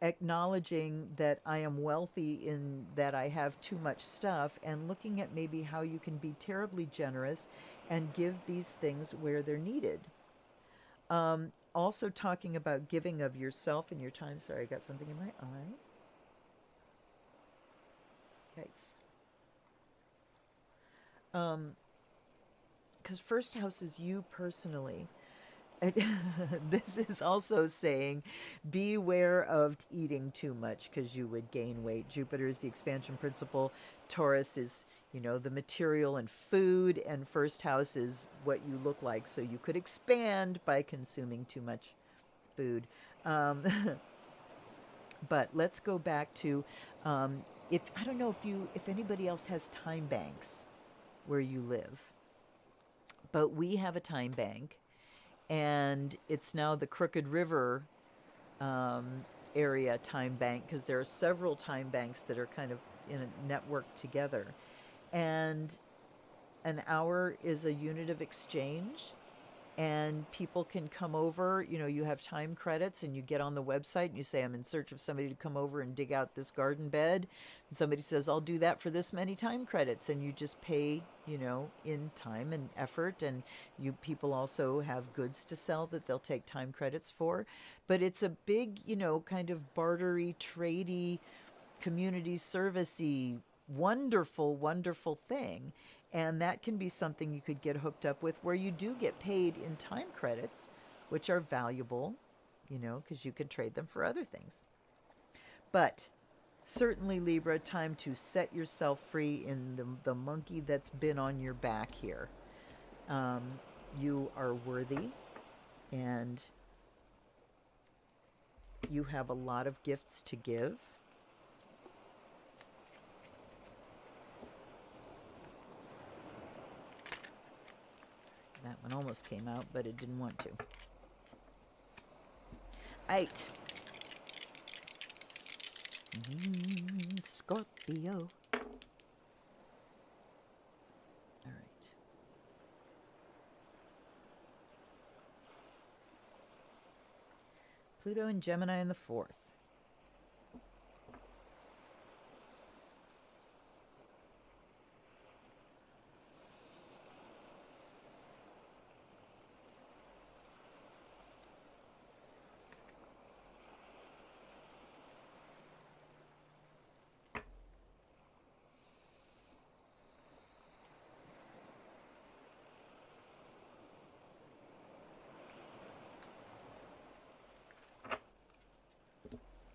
acknowledging that I am wealthy in that I have too much stuff, and looking at maybe how you can be terribly generous and give these things where they're needed. Also talking about giving of yourself and your time. Sorry, I got something in my eye. Yikes. Because first house is you personally. This is also saying beware of eating too much because you would gain weight. Jupiter is the expansion principle. Taurus is, the material and food. And first house is what you look like. So you could expand by consuming too much food. Um, but let's go back to if I don't know if anybody else has time banks where you live, but we have a time bank, and it's now the Crooked River um, area time bank because there are several time banks that are kind of in a network together. And an hour is a unit of exchange, and people can come over. You have time credits, and you get on the website and you say, I'm in search of somebody to come over and dig out this garden bed. And somebody says, I'll do that for this many time credits. And you just pay, in time and effort. And people also have goods to sell that they'll take time credits for. But it's a big, kind of bartery, tradey, community servicey, wonderful, wonderful thing. And that can be something you could get hooked up with where you do get paid in time credits, which are valuable, because you can trade them for other things. But certainly, Libra, time to set yourself free in the monkey that's been on your back here. You are worthy, and you have a lot of gifts to give. That one almost came out, but it didn't want to. 8. Scorpio. All right. Pluto and Gemini in the 4th.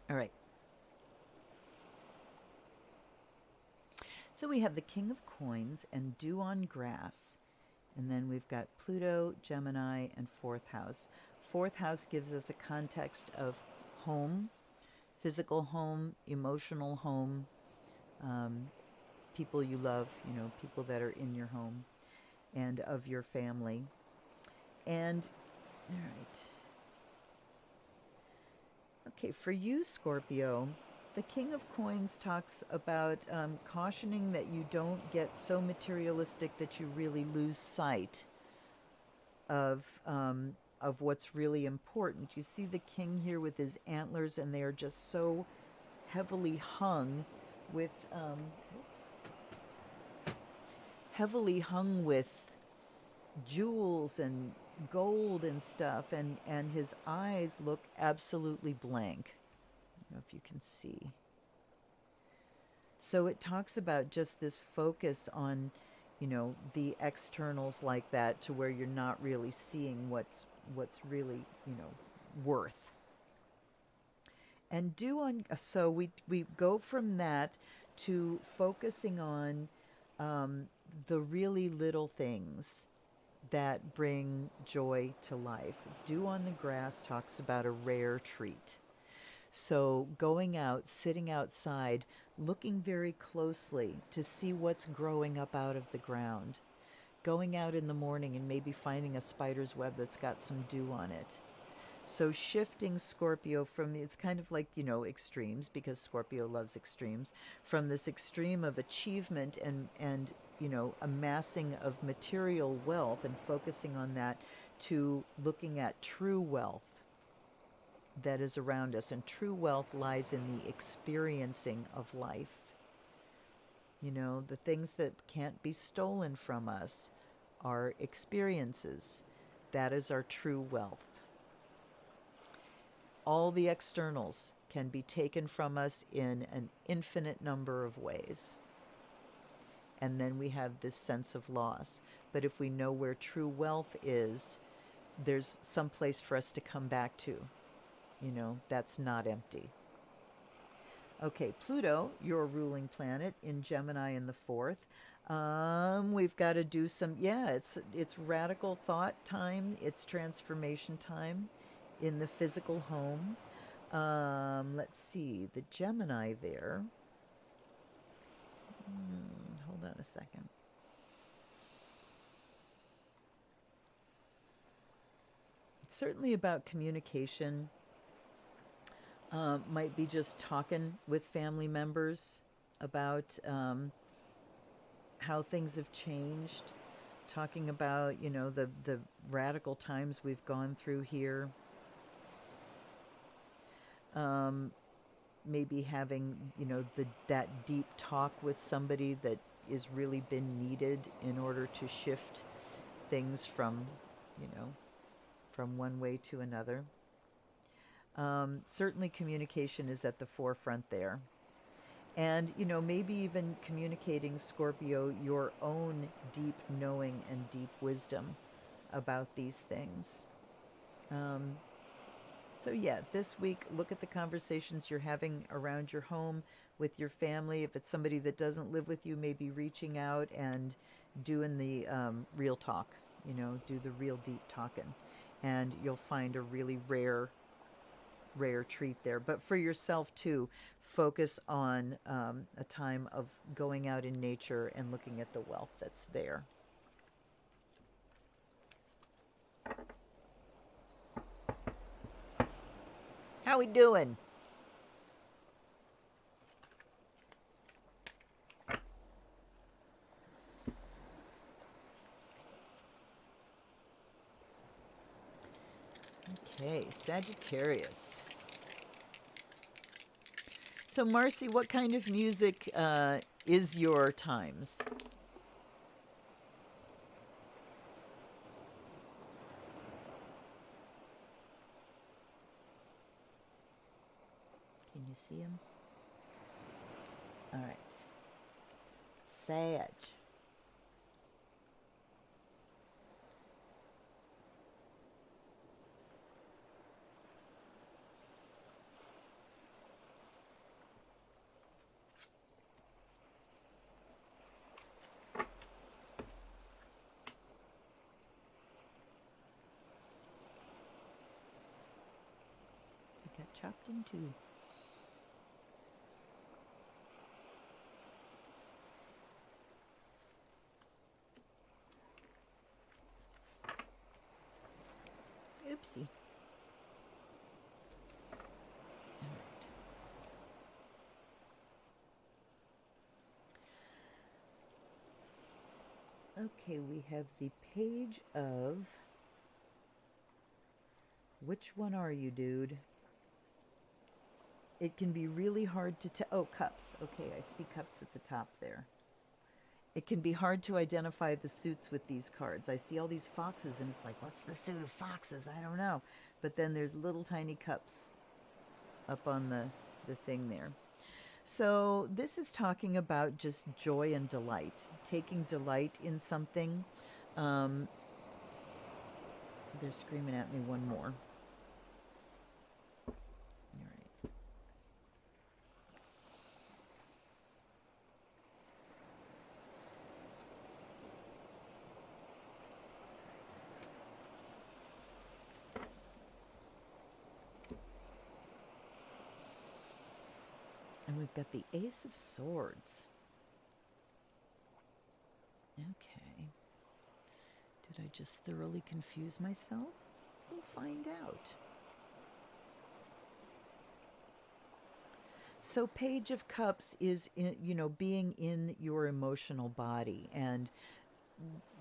All right. So we have the King of Coins and Dew on Grass. And then we've got Pluto, Gemini, and 4th house. 4th house gives us a context of home, physical home, emotional home, people you love, people that are in your home and of your family. And, all right. Okay, for you, Scorpio, the King of Coins talks about cautioning that you don't get so materialistic that you really lose sight of what's really important. You see the king here with his antlers, and they are just so heavily hung with jewels and gold and stuff, and his eyes look absolutely blank. I don't know if you can see. So it talks about just this focus on, the externals like that, to where you're not really seeing what's really, worth. And so we go from that to focusing on the really little things that bring joy to life. Dew on the Grass talks about a rare treat. So going out, sitting outside, looking very closely to see what's growing up out of the ground. Going out in the morning and maybe finding a spider's web that's got some dew on it. So shifting Scorpio from, it's kind of like, extremes, because Scorpio loves extremes, from this extreme of achievement and amassing of material wealth and focusing on that, to looking at true wealth that is around us. And true wealth lies in the experiencing of life. The things that can't be stolen from us are experiences. That is our true wealth. All the externals can be taken from us in an infinite number of ways. And then we have this sense of loss. But if we know where true wealth is, there's some place for us to come back to. You know, that's not empty. Okay, Pluto, your ruling planet in Gemini in the fourth. We've got to do some, yeah, it's radical thought time. It's transformation time in the physical home. Let's see, the Gemini there. Hold on a second. It's certainly about communication. Might be just talking with family members about how things have changed, talking about, you know, the radical times we've gone through here. Maybe having, you know, that deep talk with somebody that is really been needed in order to shift things from, you know, from one way to another. Certainly communication is at the forefront there. And, you know, maybe even communicating, Scorpio, your own deep knowing and deep wisdom about these things. So yeah, this week, look at the conversations you're having around your home with your family. If it's somebody that doesn't live with you, maybe reaching out and doing the real talk, you know, do the real deep talking. And you'll find a really rare treat there. But for yourself too, focus on a time of going out in nature and looking at the wealth that's there. How we doing? Okay, Sagittarius. So, Marcy, what kind of music is your times? Can you see him? All right. Sag. I got chopped in two. Oopsie. All right. Okay, we have the page of... Which one are you, dude? It can be really hard to tell. Oh, cups. Okay, I see cups at the top there. It can be hard to identify the suits with these cards. I see all these foxes, and it's like, what's the suit of foxes? I don't know. But then there's little tiny cups up on the thing there. So this is talking about just joy and delight, taking delight in something. They're screaming at me one more. And we've got the Ace of Swords. Okay. Did I just thoroughly confuse myself? We'll find out. So Page of Cups is, you know, being in your emotional body and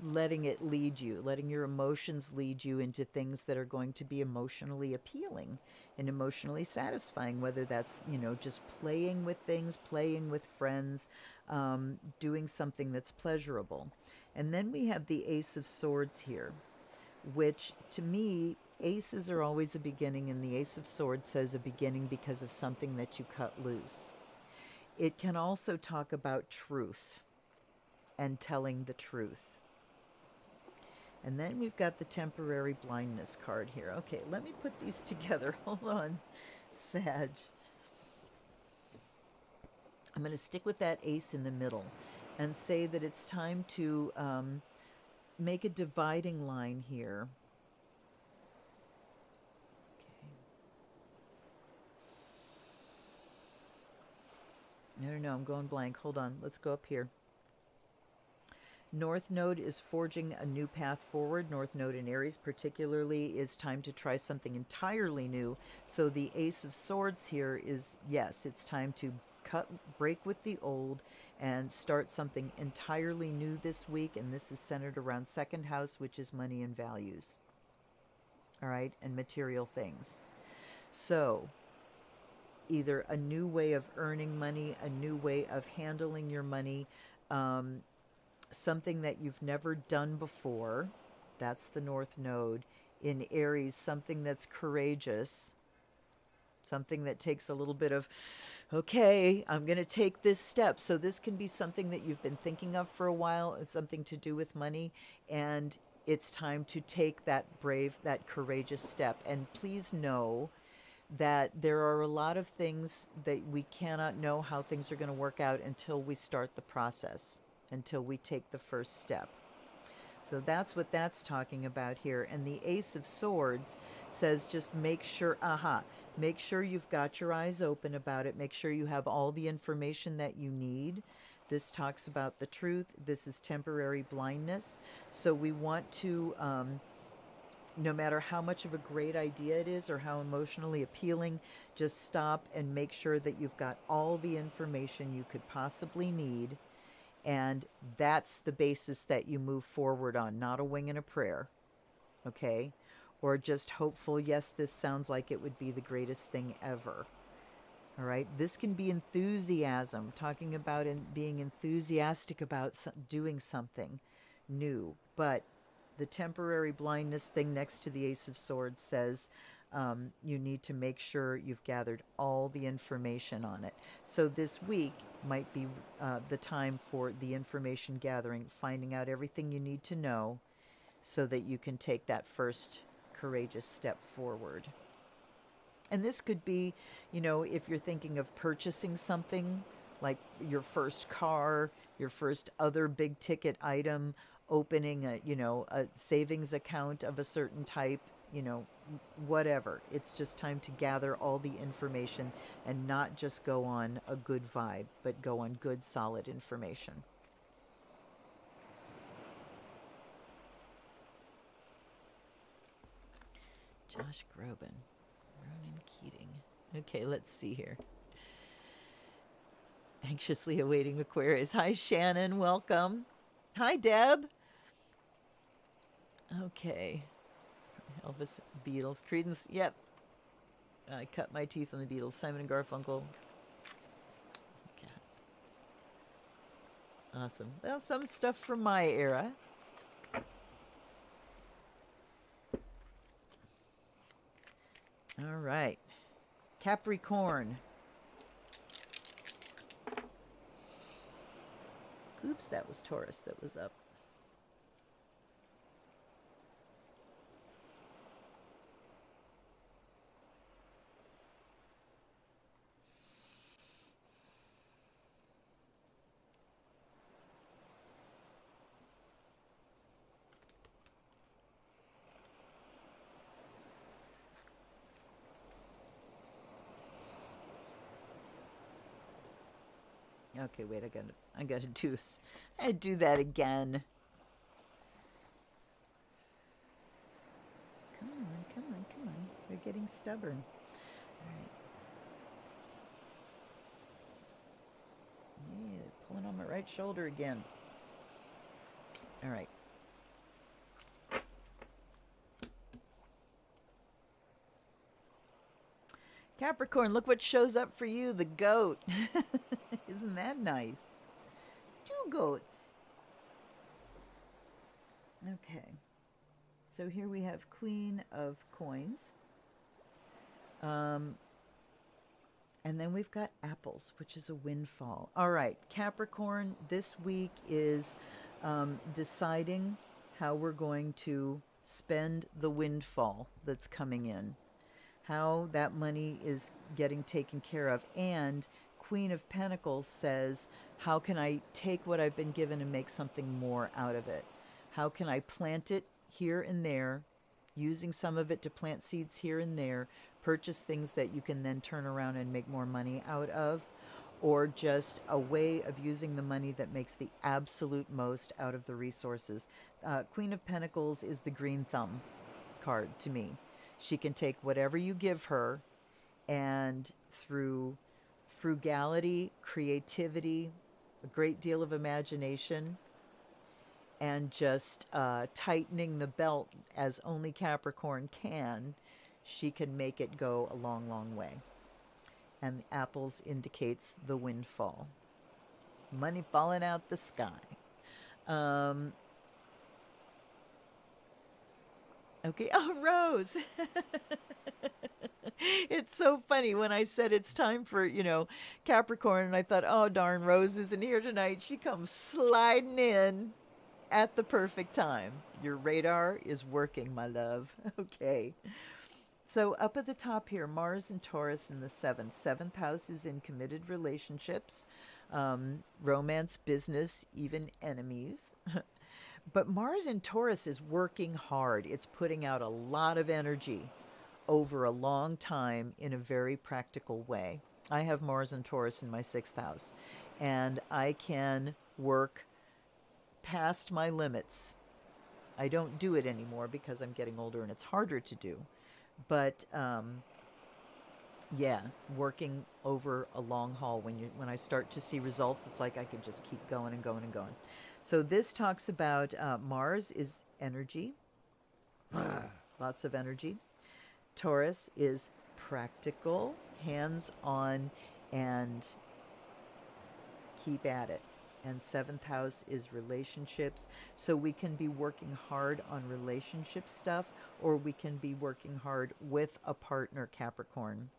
letting it lead you, letting your emotions lead you into things that are going to be emotionally appealing and emotionally satisfying, whether that's, you know, just playing with things, playing with friends, doing something that's pleasurable. And then we have the Ace of Swords here, which to me, aces are always a beginning, and the Ace of Swords says a beginning because of something that you cut loose. It can also talk about truth and telling the truth. And then we've got the temporary blindness card here. Okay, let me put these together. Hold on, Sag. I'm going to stick with that ace in the middle and say that it's time to make a dividing line here. Okay. I don't know, I'm going blank. Hold on, let's go up here. North Node is forging a new path forward. North Node in Aries particularly is time to try something entirely new. So the Ace of Swords here is, yes, it's time to break with the old and start something entirely new this week. And this is centered around second house, which is money and values. All right, and material things. So either a new way of earning money, a new way of handling your money, something that you've never done before. That's the North Node. In Aries, something that's courageous, something that takes a little bit of, okay, I'm going to take this step. So this can be something that you've been thinking of for a while. It's something to do with money, and it's time to take that brave, that courageous step. And please know that there are a lot of things that we cannot know how things are going to work out until we start the process, until we take the first step. So that's what that's talking about here. And the Ace of Swords says just make sure, make sure you've got your eyes open about it. Make sure you have all the information that you need. This talks about the truth. This is temporary blindness. So we want to, no matter how much of a great idea it is or how emotionally appealing, just stop and make sure that you've got all the information you could possibly need. And that's the basis that you move forward on, not a wing and a prayer, okay? Or just hopeful, yes, this sounds like it would be the greatest thing ever, all right? This can be enthusiasm, talking about being enthusiastic about doing something new. But the temporary blindness thing next to the Ace of Swords says you need to make sure you've gathered all the information on it. So this week might be the time for the information gathering, finding out everything you need to know so that you can take that first courageous step forward. And this could be, you know, if you're thinking of purchasing something like your first car, your first other big ticket item, opening a savings account of a certain type, whatever. It's just time to gather all the information and not just go on a good vibe, but go on good, solid information. Josh Groban, Ronan Keating. Okay, let's see here. Anxiously awaiting Aquarius. Hi, Shannon. Welcome. Hi, Deb. Okay. Elvis, Beatles, Creedence. Yep. I cut my teeth on the Beatles. Simon and Garfunkel. Okay. Awesome. Well, some stuff from my era. All right. Capricorn. Oops, that was Taurus that was up. Okay, wait, I gotta do that again. Come on. They're getting stubborn. All right. Yeah, pulling on my right shoulder again. All right. Capricorn, look what shows up for you, the goat. Isn't that nice? 2 goats. Okay. So here we have Queen of Coins. And then we've got apples, which is a windfall. All right, Capricorn, this week is deciding how we're going to spend the windfall that's coming in, how that money is getting taken care of. And Queen of Pentacles says, how can I take what I've been given and make something more out of it? How can I plant it here and there, using some of it to plant seeds here and there, purchase things that you can then turn around and make more money out of, or just a way of using the money that makes the absolute most out of the resources. Queen of Pentacles is the green thumb card to me. She can take whatever you give her, and through frugality, creativity, a great deal of imagination, and just tightening the belt as only Capricorn can, she can make it go a long, long way. And the apples indicates the windfall. Money falling out the sky. Okay, oh, Rose. It's so funny when I said it's time for, Capricorn, and I thought, oh, darn, Rose isn't here tonight. She comes sliding in at the perfect time. Your radar is working, my love. Okay. So up at the top here, Mars and Taurus in the seventh. Seventh house is in committed relationships, romance, business, even enemies. But Mars in Taurus is working hard. It's putting out a lot of energy over a long time in a very practical way. I have Mars and Taurus in my sixth house, and I can work past my limits. I don't do it anymore because I'm getting older and it's harder to do. But yeah, working over a long haul. When I start to see results, it's like I can just keep going and going and going. So this talks about Mars is energy, lots of energy. Taurus is practical, hands-on, and keep at it. And seventh house is relationships. So we can be working hard on relationship stuff, or we can be working hard with a partner, Capricorn.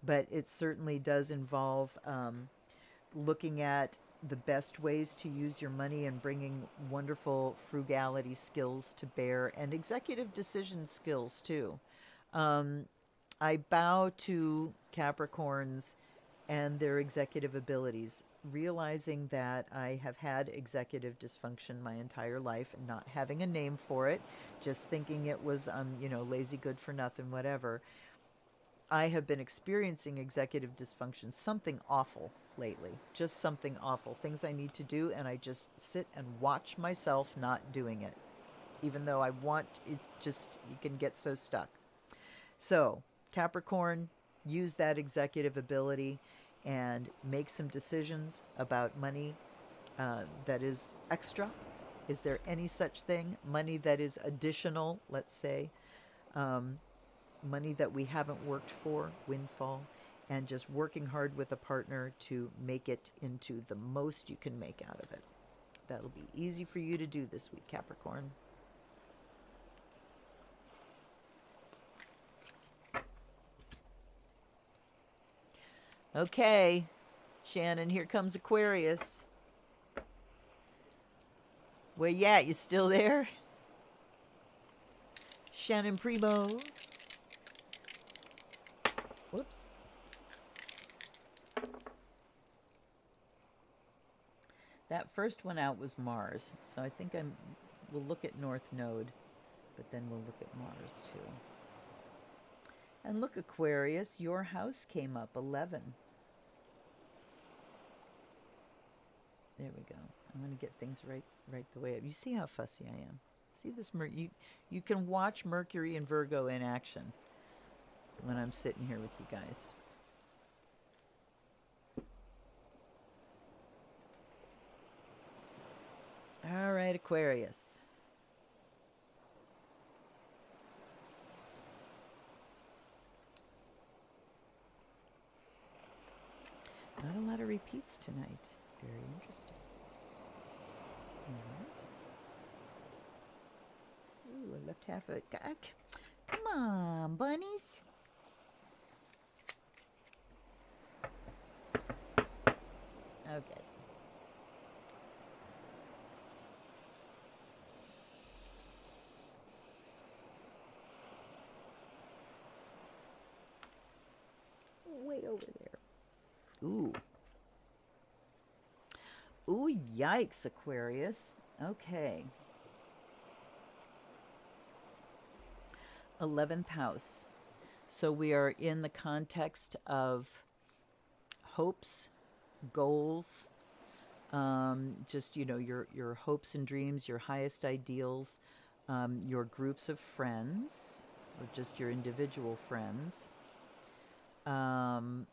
But it certainly does involve looking at the best ways to use your money and bringing wonderful frugality skills to bear, and executive decision skills too. I bow to Capricorns and their executive abilities, realizing that I have had executive dysfunction my entire life, and not having a name for it, just thinking it was, lazy, good for nothing, whatever. I have been experiencing executive dysfunction, something awful lately, just something awful, things I need to do, and I just sit and watch myself not doing it, even though I want it. Just, you can get so stuck. So Capricorn, use that executive ability and make some decisions about money that is extra. Is there any such thing? Money that is additional, let's say. Money that we haven't worked for, windfall, and just working hard with a partner to make it into the most you can make out of it. That'll be easy for you to do this week, Capricorn. Okay, Shannon, here comes Aquarius. Where you at? You still there? Shannon Primo. Whoops. That first one out was Mars, so I think we'll look at North Node, but then we'll look at Mars too. And look, Aquarius, your house came up, 11. There we go. I'm going to get things right the way up. You see how fussy I am. See this? You can watch Mercury and Virgo in action when I'm sitting here with you guys. All right, Aquarius. Not a lot of repeats tonight. Very interesting. All right. Ooh, I left half of it. Come on, bunnies. Okay. over there. Ooh. Ooh, yikes, Aquarius. Okay. 11th house. So we are in the context of hopes, goals, just, you know, your hopes and dreams, your highest ideals, your groups of friends, or just your individual friends, and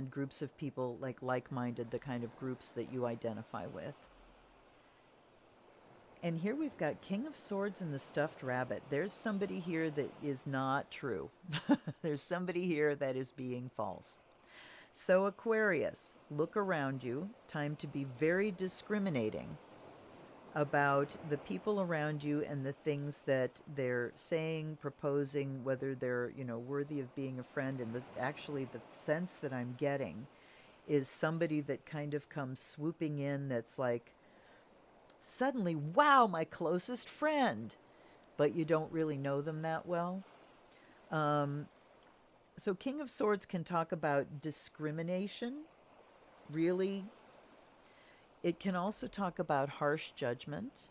groups of people like-minded, the kind of groups that you identify with. And here we've got King of Swords and the Stuffed Rabbit. There's somebody here that is not true. There's somebody here that is being false. So Aquarius, look around you. Time to be very discriminating about the people around you and the things that they're saying, proposing, whether they're, you know, worthy of being a friend. And actually the sense that I'm getting is somebody that kind of comes swooping in that's like, suddenly, wow, my closest friend, but you don't really know them that well. So King of Swords can talk about discrimination, really. It can also talk about harsh judgment.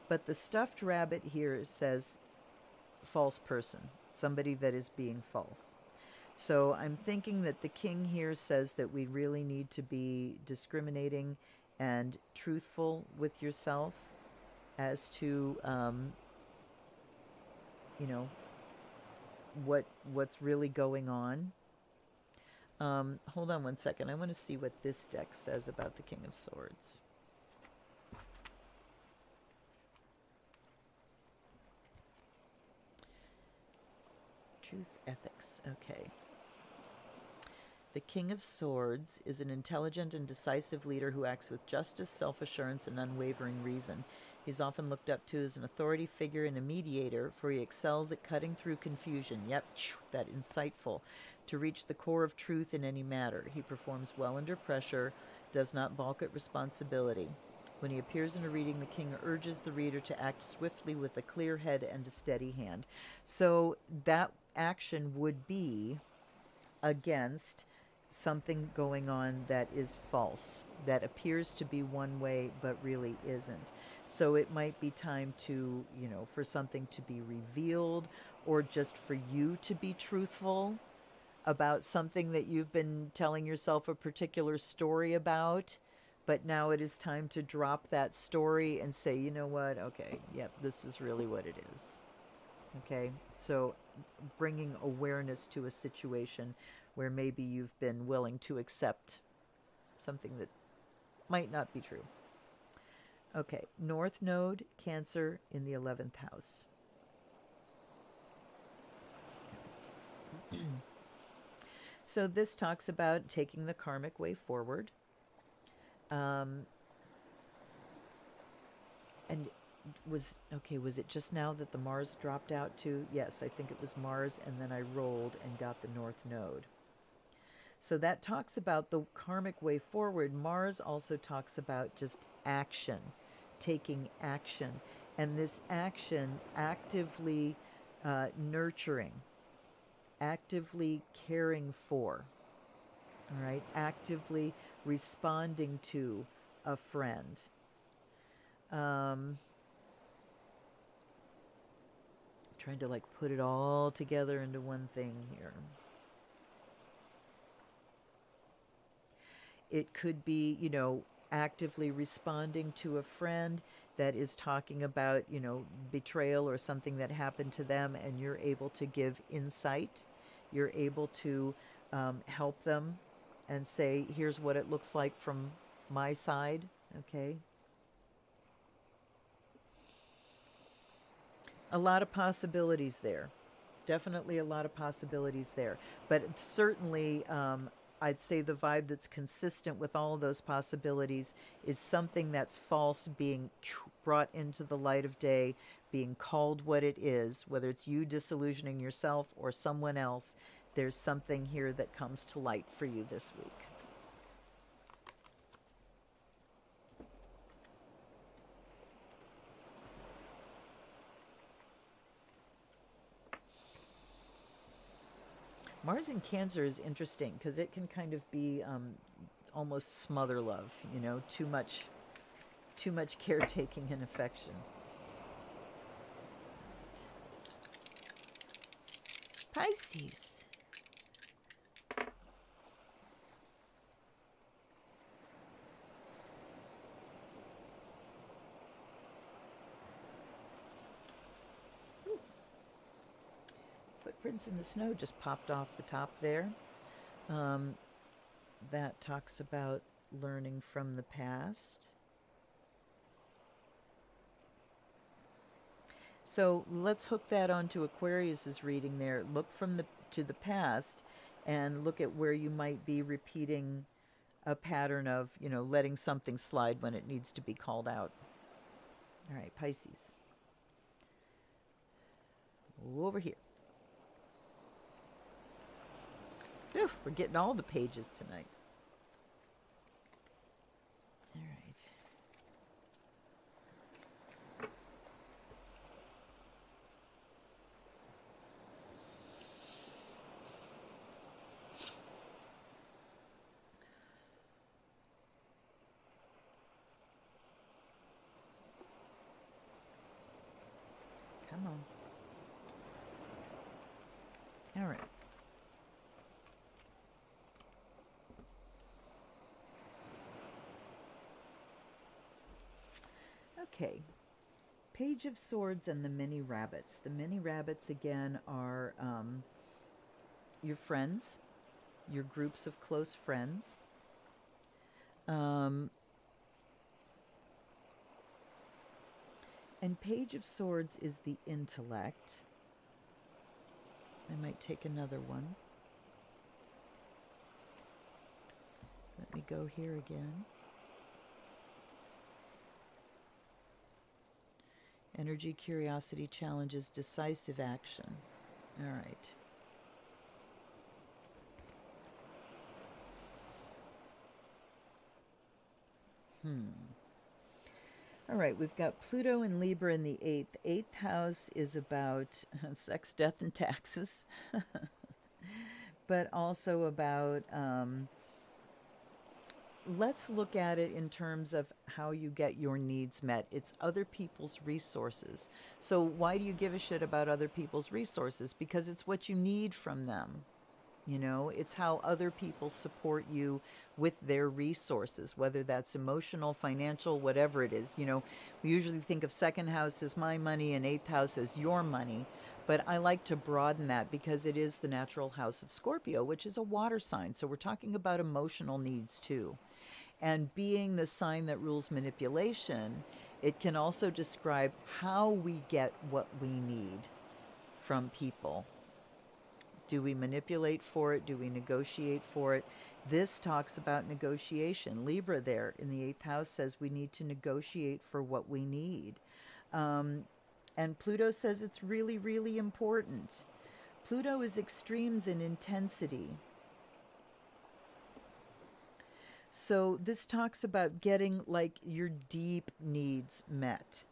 But the Stuffed Rabbit here says false person, somebody that is being false. So I'm thinking that the king here says that we really need to be discriminating and truthful with yourself as to, you know, what's really going on. Hold on one second. I want to see what this deck says about the King of Swords. Truth, ethics. Okay. The King of Swords is an intelligent and decisive leader who acts with justice, self-assurance, and unwavering reason. He's often looked up to as an authority figure and a mediator, for he excels at cutting through confusion. Yep, that insightful. To reach the core of truth in any matter. He performs well under pressure, does not balk at responsibility. When he appears in a reading, the king urges the reader to act swiftly with a clear head and a steady hand. So that action would be against something going on that is false, that appears to be one way but really isn't. So it might be time to, you know, for something to be revealed, or just for you to be truthful about something that you've been telling yourself a particular story about, but now it is time to drop that story and say, you know what, okay, yep, this is really what it is. Okay, so bringing awareness to a situation where maybe you've been willing to accept something that might not be true. Okay, North Node, Cancer in the 11th house. So this talks about taking the karmic way forward. And was it just now that the Mars dropped out too? Yes, I think it was Mars, and then I rolled and got the North Node. So that talks about the karmic way forward. Mars also talks about just action, taking action, and this action actively nurturing, actively caring for, all right, actively responding to a friend. Trying to put it all together into one thing here. It could be, actively responding to a friend that is talking about, betrayal or something that happened to them, and you're able to give insight. You're able to help them and say, here's what it looks like from my side, okay? A lot of possibilities there. Definitely a lot of possibilities there. But certainly, I'd say the vibe that's consistent with all of those possibilities is something that's false being brought into the light of day, being called what it is, whether it's you disillusioning yourself or someone else. There's something here that comes to light for you this week. Mars in Cancer is interesting because it can kind of be almost smother love, you know, too much caretaking and affection. Pisces. Footprints in the snow just popped off the top there. That talks about learning from the past. So let's hook that onto Aquarius's reading there. Look to the past and look at where you might be repeating a pattern of, you know, letting something slide when it needs to be called out. All right, Pisces. Over here. Oof, we're getting all the pages tonight. All right. Come on. All right. Okay. Page of Swords and the Many Rabbits. The Many Rabbits, again, are your friends, your groups of close friends. And Page of Swords is the intellect. I might take another one. Let me go here again. Energy, curiosity, challenges, decisive action. All right. All right, we've got Pluto and Libra in the 8th. 8th house is about sex, death, and taxes, but also about, let's look at it in terms of how you get your needs met. It's other people's resources. So why do you give a shit about other people's resources? Because it's what you need from them. You know, it's how other people support you with their resources, whether that's emotional, financial, whatever it is. You know, we usually think of second house as my money and 8th house as your money. But I like to broaden that because it is the natural house of Scorpio, which is a water sign. So we're talking about emotional needs too. And being the sign that rules manipulation, it can also describe how we get what we need from people. Do we manipulate for it? Do we negotiate for it? This talks about negotiation. Libra there in the 8th house says we need to negotiate for what we need. And Pluto says it's really, really important. Pluto is extremes in intensity. So this talks about getting like your deep needs met.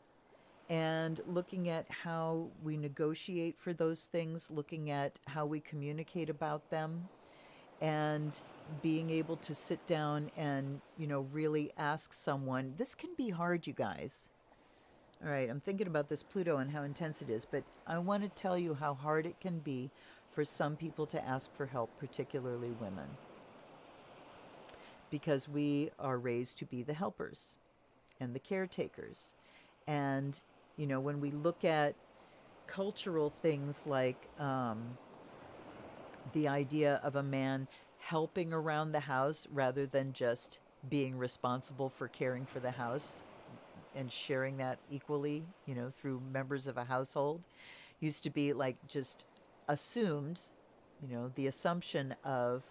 And looking at how we negotiate for those things, looking at how we communicate about them, and being able to sit down and, you know, really ask someone. This can be hard, you guys. All right, I'm thinking about this Pluto and how intense it is, but I want to tell you how hard it can be for some people to ask for help, particularly women. Because we are raised to be the helpers and the caretakers. And you know, when we look at cultural things like the idea of a man helping around the house rather than just being responsible for caring for the house and sharing that equally, you know, through members of a household, used to be like just assumed, you know, the assumption of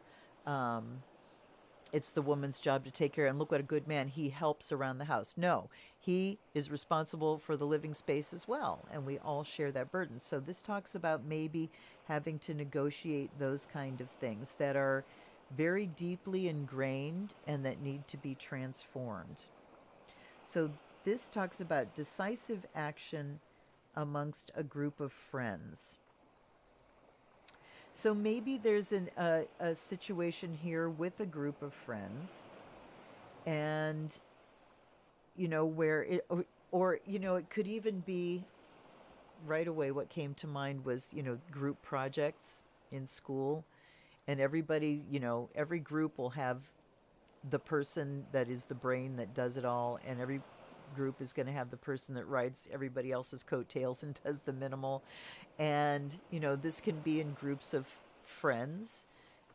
it's the woman's job to take care, and look what a good man, he helps around the house. No, he is responsible for the living space as well, and we all share that burden. So this talks about maybe having to negotiate those kind of things that are very deeply ingrained and that need to be transformed. So this talks about decisive action amongst a group of friends. So maybe there's a situation here with a group of friends, and where or it could even be right away. What came to mind was group projects in school, and everybody, every group will have the person that is the brain that does it all, and every group is going to have the person that rides everybody else's coattails and does the minimal. And this can be in groups of friends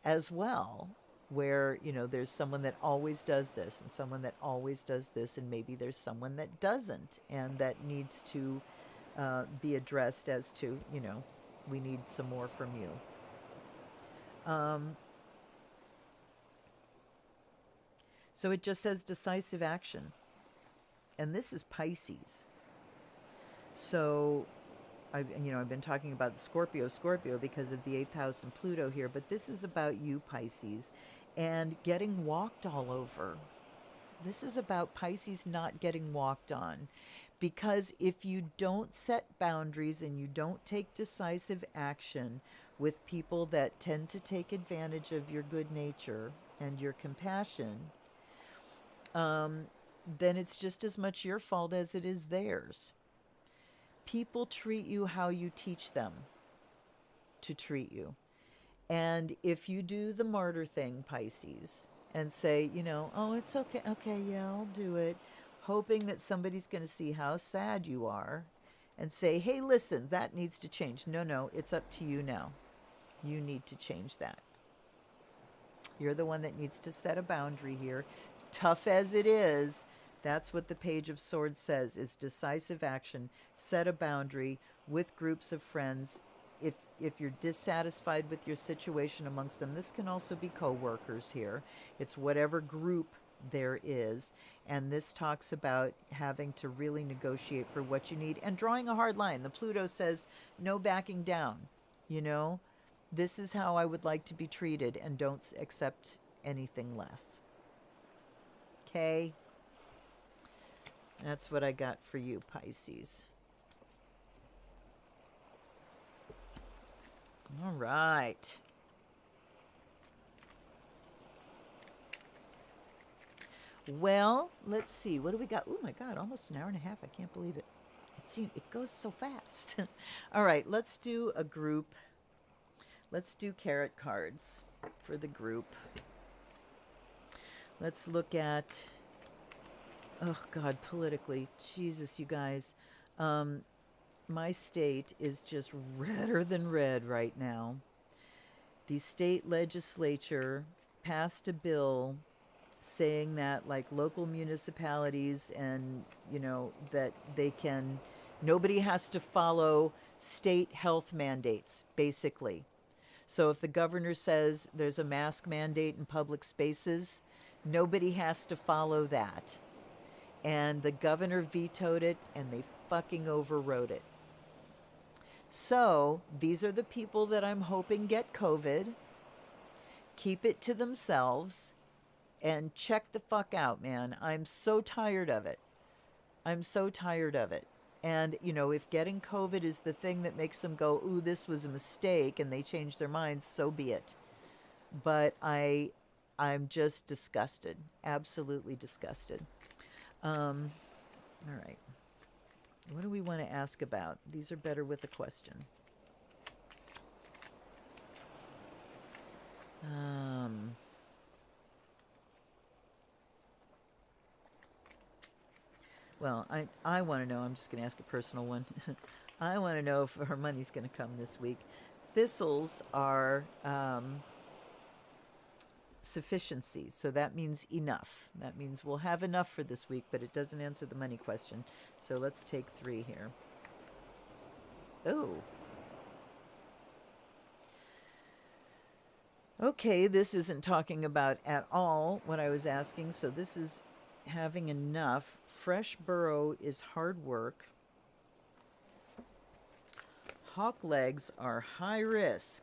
as well, where there's someone that always does this and someone that always does this, and maybe there's someone that doesn't, and that needs to be addressed as to we need some more from you. So it just says decisive action. And this is Pisces. So I've been talking about Scorpio because of the 8th house and Pluto here, but this is about you, Pisces, and getting walked all over. This is about Pisces not getting walked on. Because if you don't set boundaries and you don't take decisive action with people that tend to take advantage of your good nature and your compassion, then it's just as much your fault as it is theirs. People treat you how you teach them to treat you. And if you do the martyr thing, Pisces, and say, oh, it's okay, yeah, I'll do it, hoping that somebody's going to see how sad you are and say, hey, listen, that needs to change. No, it's up to you now. You need to change that. You're the one that needs to set a boundary here. Tough as it is, that's what the Page of Swords says, is decisive action. Set a boundary with groups of friends. If you're dissatisfied with your situation amongst them, this can also be co-workers here. It's whatever group there is. And this talks about having to really negotiate for what you need and drawing a hard line. The Pluto says no backing down. This is how I would like to be treated, and don't accept anything less. Okay? That's what I got for you, Pisces. All right. Well, let's see. What do we got? Oh, my God, almost an hour and a half. I can't believe it. It goes so fast. All right, let's do a group. Let's do tarot cards for the group. Let's look at, oh God, politically. Jesus, you guys. My state is just redder than red right now. The state legislature passed a bill saying that, like, local municipalities and, that nobody has to follow state health mandates, basically. So if the governor says there's a mask mandate in public spaces, nobody has to follow that. And the governor vetoed it, and they fucking overrode it. So these are the people that I'm hoping get COVID, keep it to themselves, and check the fuck out, man. I'm so tired of it. I'm so tired of it. And, if getting COVID is the thing that makes them go, ooh, this was a mistake, and they change their minds, so be it. But I'm just disgusted. Absolutely disgusted. All right. What do we want to ask about? These are better with a question. Well, I want to know, I'm just going to ask a personal one. I want to know if her money's going to come this week. Thistles are sufficiency, so that means enough. That means we'll have enough for this week, but it doesn't answer the money question. So let's take 3 here. Oh. Okay, this isn't talking about at all what I was asking, so this is having enough. Fresh burrow is hard work. Hawk legs are high risk.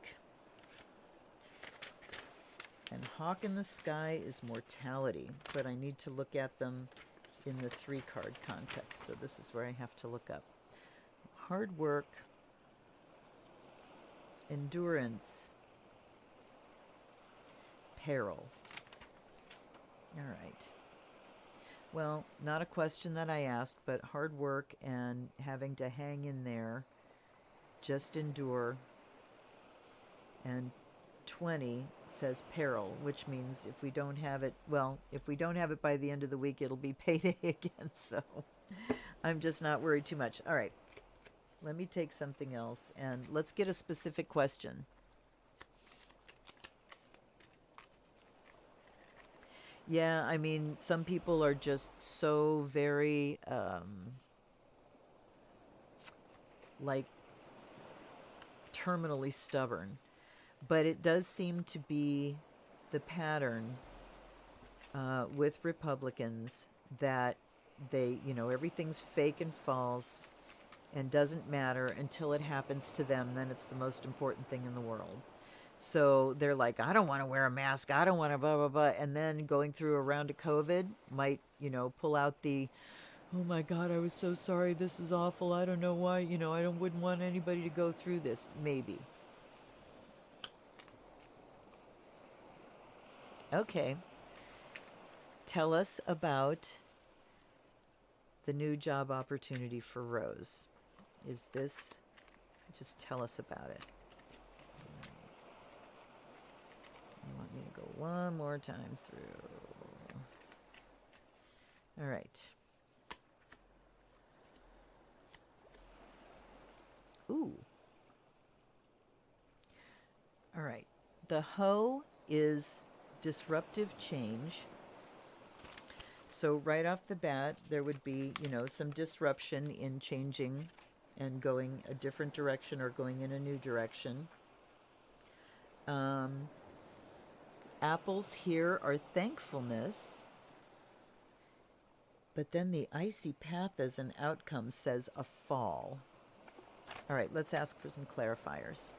And hawk in the sky is mortality. But I need to look at them in the 3-card context. So this is where I have to look up. Hard work, endurance, peril. All right. Well, not a question that I asked, but hard work and having to hang in there, just endure. And 20 says peril, which means if we don't have it, well, if we don't have it by the end of the week, it'll be payday again. So I'm just not worried too much. All right. Let me take something else and let's get a specific question. Yeah, I mean, some people are just so very, like, terminally stubborn. But it does seem to be the pattern with Republicans that they, everything's fake and false and doesn't matter until it happens to them. Then it's the most important thing in the world. So they're like, I don't want to wear a mask. I don't want to blah, blah, blah. And then going through a round of COVID might, pull out the, oh my God, I was so sorry. This is awful. I don't know why, wouldn't want anybody to go through this. Maybe. Okay. Tell us about the new job opportunity for Rose. Is this, just tell us about it. You want me to go one more time through. All right. Ooh. All right. The hoe is disruptive change. So right off the bat, there would be, some disruption in changing and going a different direction or going in a new direction. Apples here are thankfulness. But then the icy path as an outcome says a fall. All right, let's ask for some clarifiers.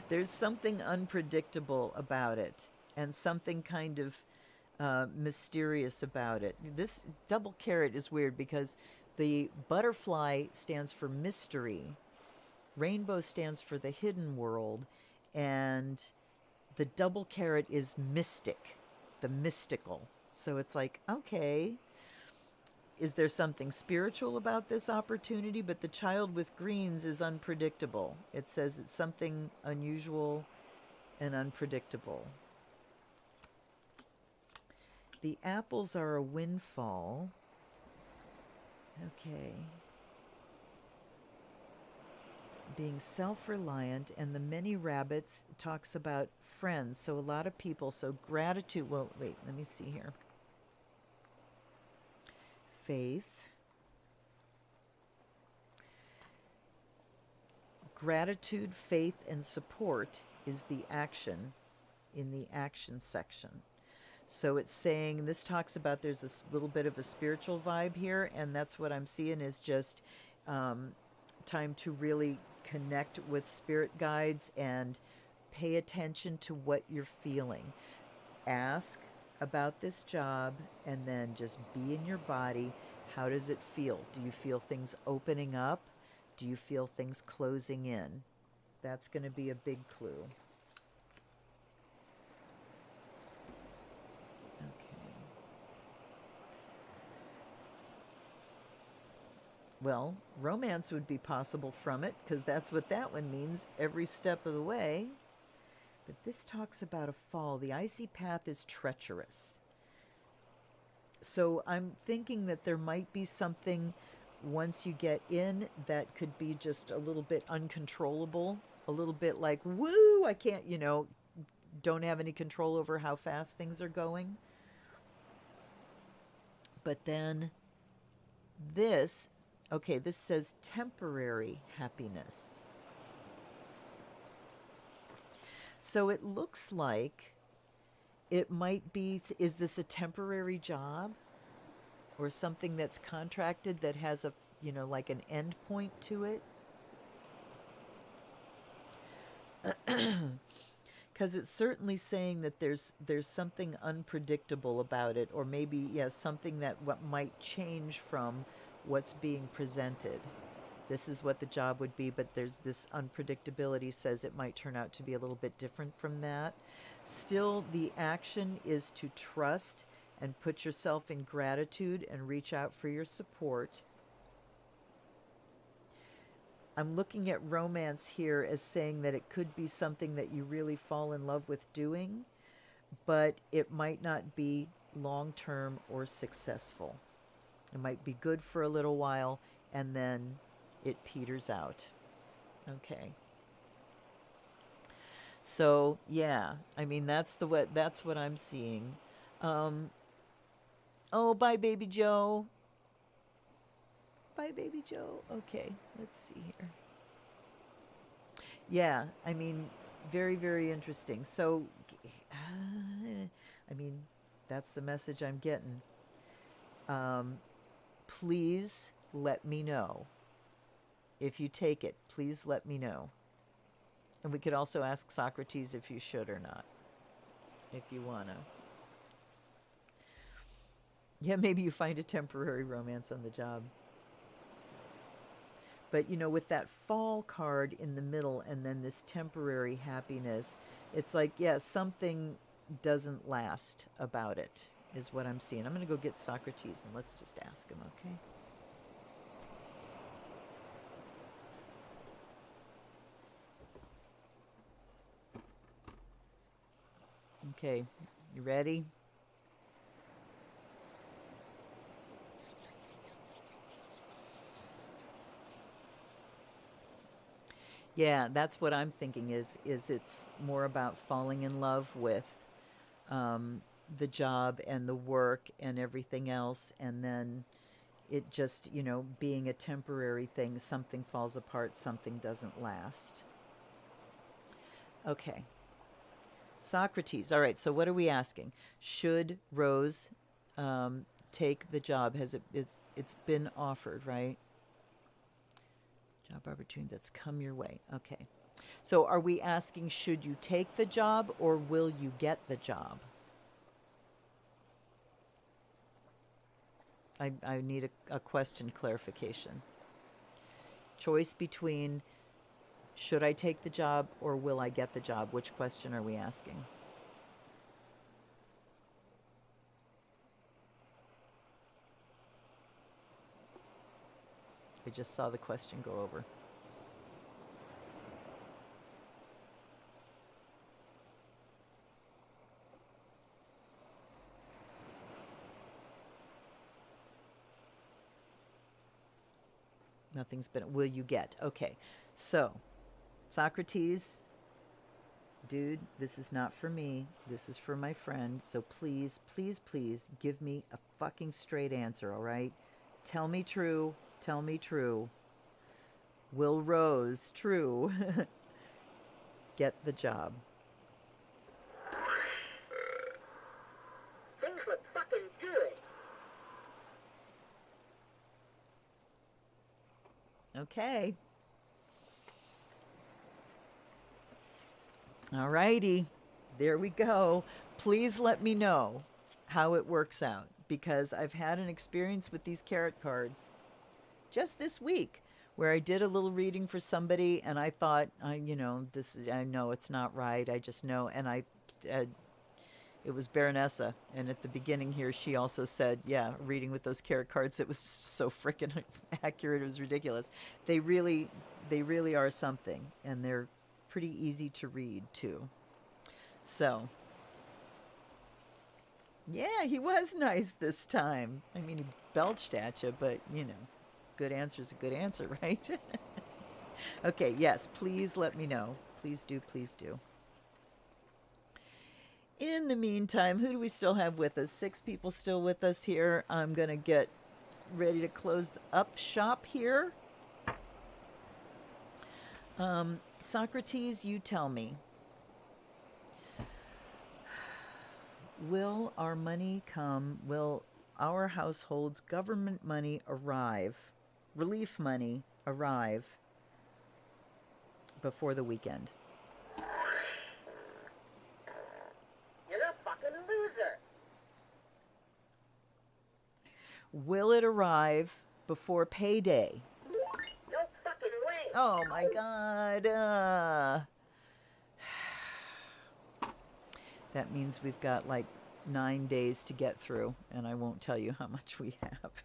There's something unpredictable about it and something kind of mysterious about it. This double carrot is weird because the butterfly stands for mystery, rainbow stands for the hidden world, and the double carrot is mystic, the mystical. So it's like, okay, is there something spiritual about this opportunity? But the child with greens is unpredictable. It says it's something unusual and unpredictable. The apples are a windfall. Okay. Being self-reliant, and the many rabbits talks about friends. So a lot of people, so gratitude. Well, wait, let me see here. Faith. Gratitude, faith, and support is the action in the action section. So it's saying, this talks about there's a little bit of a spiritual vibe here, and that's what I'm seeing is just time to really connect with spirit guides and pay attention to what you're feeling. Ask about this job and then just be in your body. How does it feel? Do you feel things opening up? Do you feel things closing in? That's going to be a big clue. Well, romance would be possible from it, because that's what that one means, every step of the way. But this talks about a fall. The icy path is treacherous. So I'm thinking that there might be something once you get in that could be just a little bit uncontrollable, a little bit like, woo, I can't, don't have any control over how fast things are going. But then this, okay, this says temporary happiness. So it looks like it might be, is this a temporary job or something that's contracted that has a, like an end point to it? Because it's certainly saying that there's something unpredictable about it, or maybe, yes, something that what might change from what's being presented. This is what the job would be, but there's this unpredictability says it might turn out to be a little bit different from that. Still, the action is to trust and put yourself in gratitude and reach out for your support. I'm looking at romance here as saying that it could be something that you really fall in love with doing, but it might not be long-term or successful. It might be good for a little while and then it peters out. Okay. So, yeah, I mean, that's what I'm seeing. Oh, bye, baby Joe. Bye, baby Joe. Okay, let's see here. Yeah, I mean, very, very interesting. So, I mean, that's the message I'm getting. Please let me know. If you take it, please let me know. And we could also ask Socrates if you should or not, if you want to. Yeah, maybe you find a temporary romance on the job. But, you know, with that fall card in the middle and then this temporary happiness, it's like, yeah, something doesn't last about it, is what I'm seeing. I'm going to go get Socrates and let's just ask him, okay? Okay, you ready? Yeah, that's what I'm thinking is it's more about falling in love with the job and the work and everything else, and then it just, you know, being a temporary thing, something falls apart, something doesn't last. Okay. Socrates. All right, so what are we asking? Should Rose take the job? It's been offered, right? Job opportunity that's come your way. Okay. So are we asking, should you take the job or will you get the job? I need a question clarification. Choice between should I take the job or will I get the job? Which question are we asking? I just saw the question go over. Nothing's been, will you get? Okay. So, Socrates, dude, this is not for me. This is for my friend. So please, please, please give me a fucking straight answer, all right? Tell me true. Tell me true. Will Rose, true, get the job? Things look fucking good. Okay. All righty. There we go. Please let me know how it works out, because I've had an experience with these tarot cards just this week where I did a little reading for somebody and I thought, I know it's not right. I just know. And it was Baronessa. And at the beginning here, she also said, yeah, reading with those tarot cards, it was so freaking accurate. It was ridiculous. They really are something, and they're pretty easy to read too. So, yeah, he was nice this time. I mean, he belched at you, but, you know, good answer is a good answer, right? Okay, yes, please let me know. Please do, please do. In the meantime, who do we still have with us? 6 people still with us here. I'm going to get ready to close up shop here. Socrates, you tell me. Will our money come? Will our household's government money arrive? Relief money arrive before the weekend? You're a fucking loser. Will it arrive before payday. No fucking way. Oh my God. That means we've got like 9 days to get through, and I won't tell you how much we have,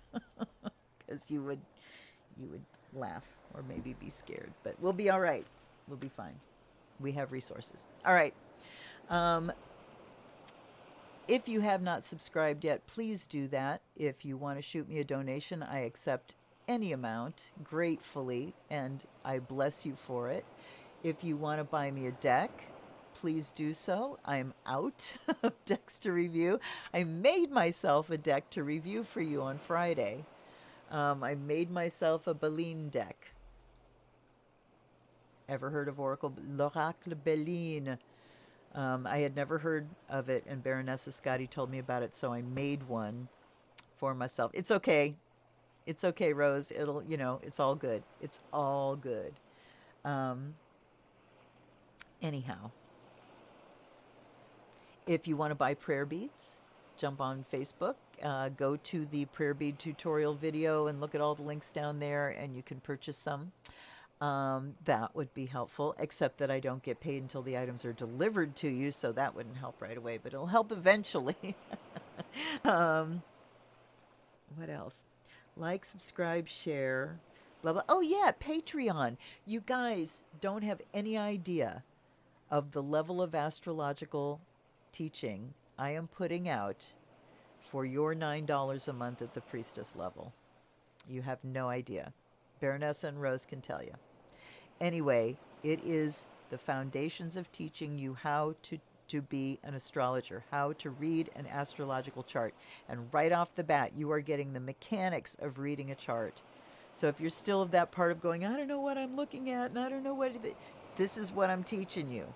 because you would laugh or maybe be scared. But we'll be all right. We'll be fine. We have resources. All right. If you have not subscribed yet, please do that. If you want to shoot me a donation, I accept any amount gratefully, and I bless you for it. If you want to buy me a deck, please do so. I'm out of decks to review. I made myself a deck to review for you on Friday. I made myself a Beline deck. Ever heard of L'Oracle Beline? I had never heard of it, and Baronessa Scotti told me about it, so I made one for myself. It's okay. It's okay, Rose. It'll, it's all good. It's all good. Anyhow, if you want to buy prayer beads, jump on Facebook, go to the prayer bead tutorial video and look at all the links down there, and you can purchase some. That would be helpful, except that I don't get paid until the items are delivered to you, so that wouldn't help right away, but it'll help eventually. What else? Like, subscribe, share, blah, blah. Oh, yeah, Patreon. You guys don't have any idea of the level of astrological teaching I am putting out for your $9 a month at the priestess level. You have no idea. Baronessa and Rose can tell you. Anyway, it is the foundations of teaching you how to be an astrologer, how to read an astrological chart. And right off the bat, you are getting the mechanics of reading a chart. So if you're still of that part of going, I don't know what I'm looking at, and I don't know what this is what I'm teaching you,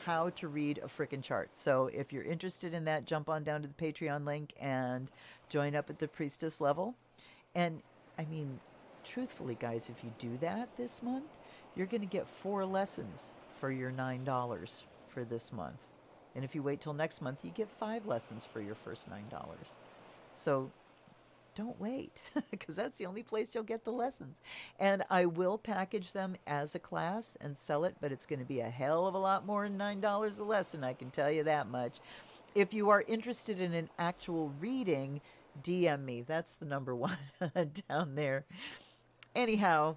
how to read a frickin' chart. So if you're interested in that, jump on down to the Patreon link and join up at the priestess level. And I mean, truthfully, guys, if you do that this month, you're going to get 4 lessons for your $9 for this month. And if you wait till next month, you get 5 lessons for your first $9. So don't wait, because that's the only place you'll get the lessons. And I will package them as a class and sell it, but it's going to be a hell of a lot more than $9 a lesson, I can tell you that much. If you are interested in an actual reading, DM me. That's the number one down there. Anyhow,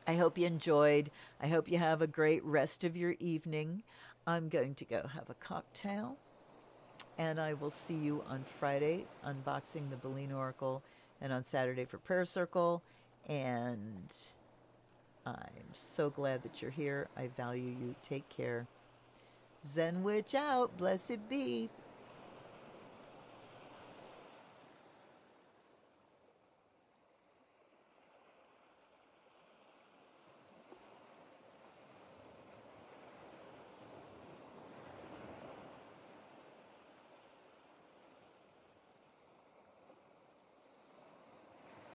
I hope you enjoyed. I hope you have a great rest of your evening. I'm going to go have a cocktail, and I will see you on Friday unboxing the Beline Oracle, and on Saturday for Prayer Circle. And I'm so glad that you're here. I value you. Take care. Zen Witch out. Blessed be.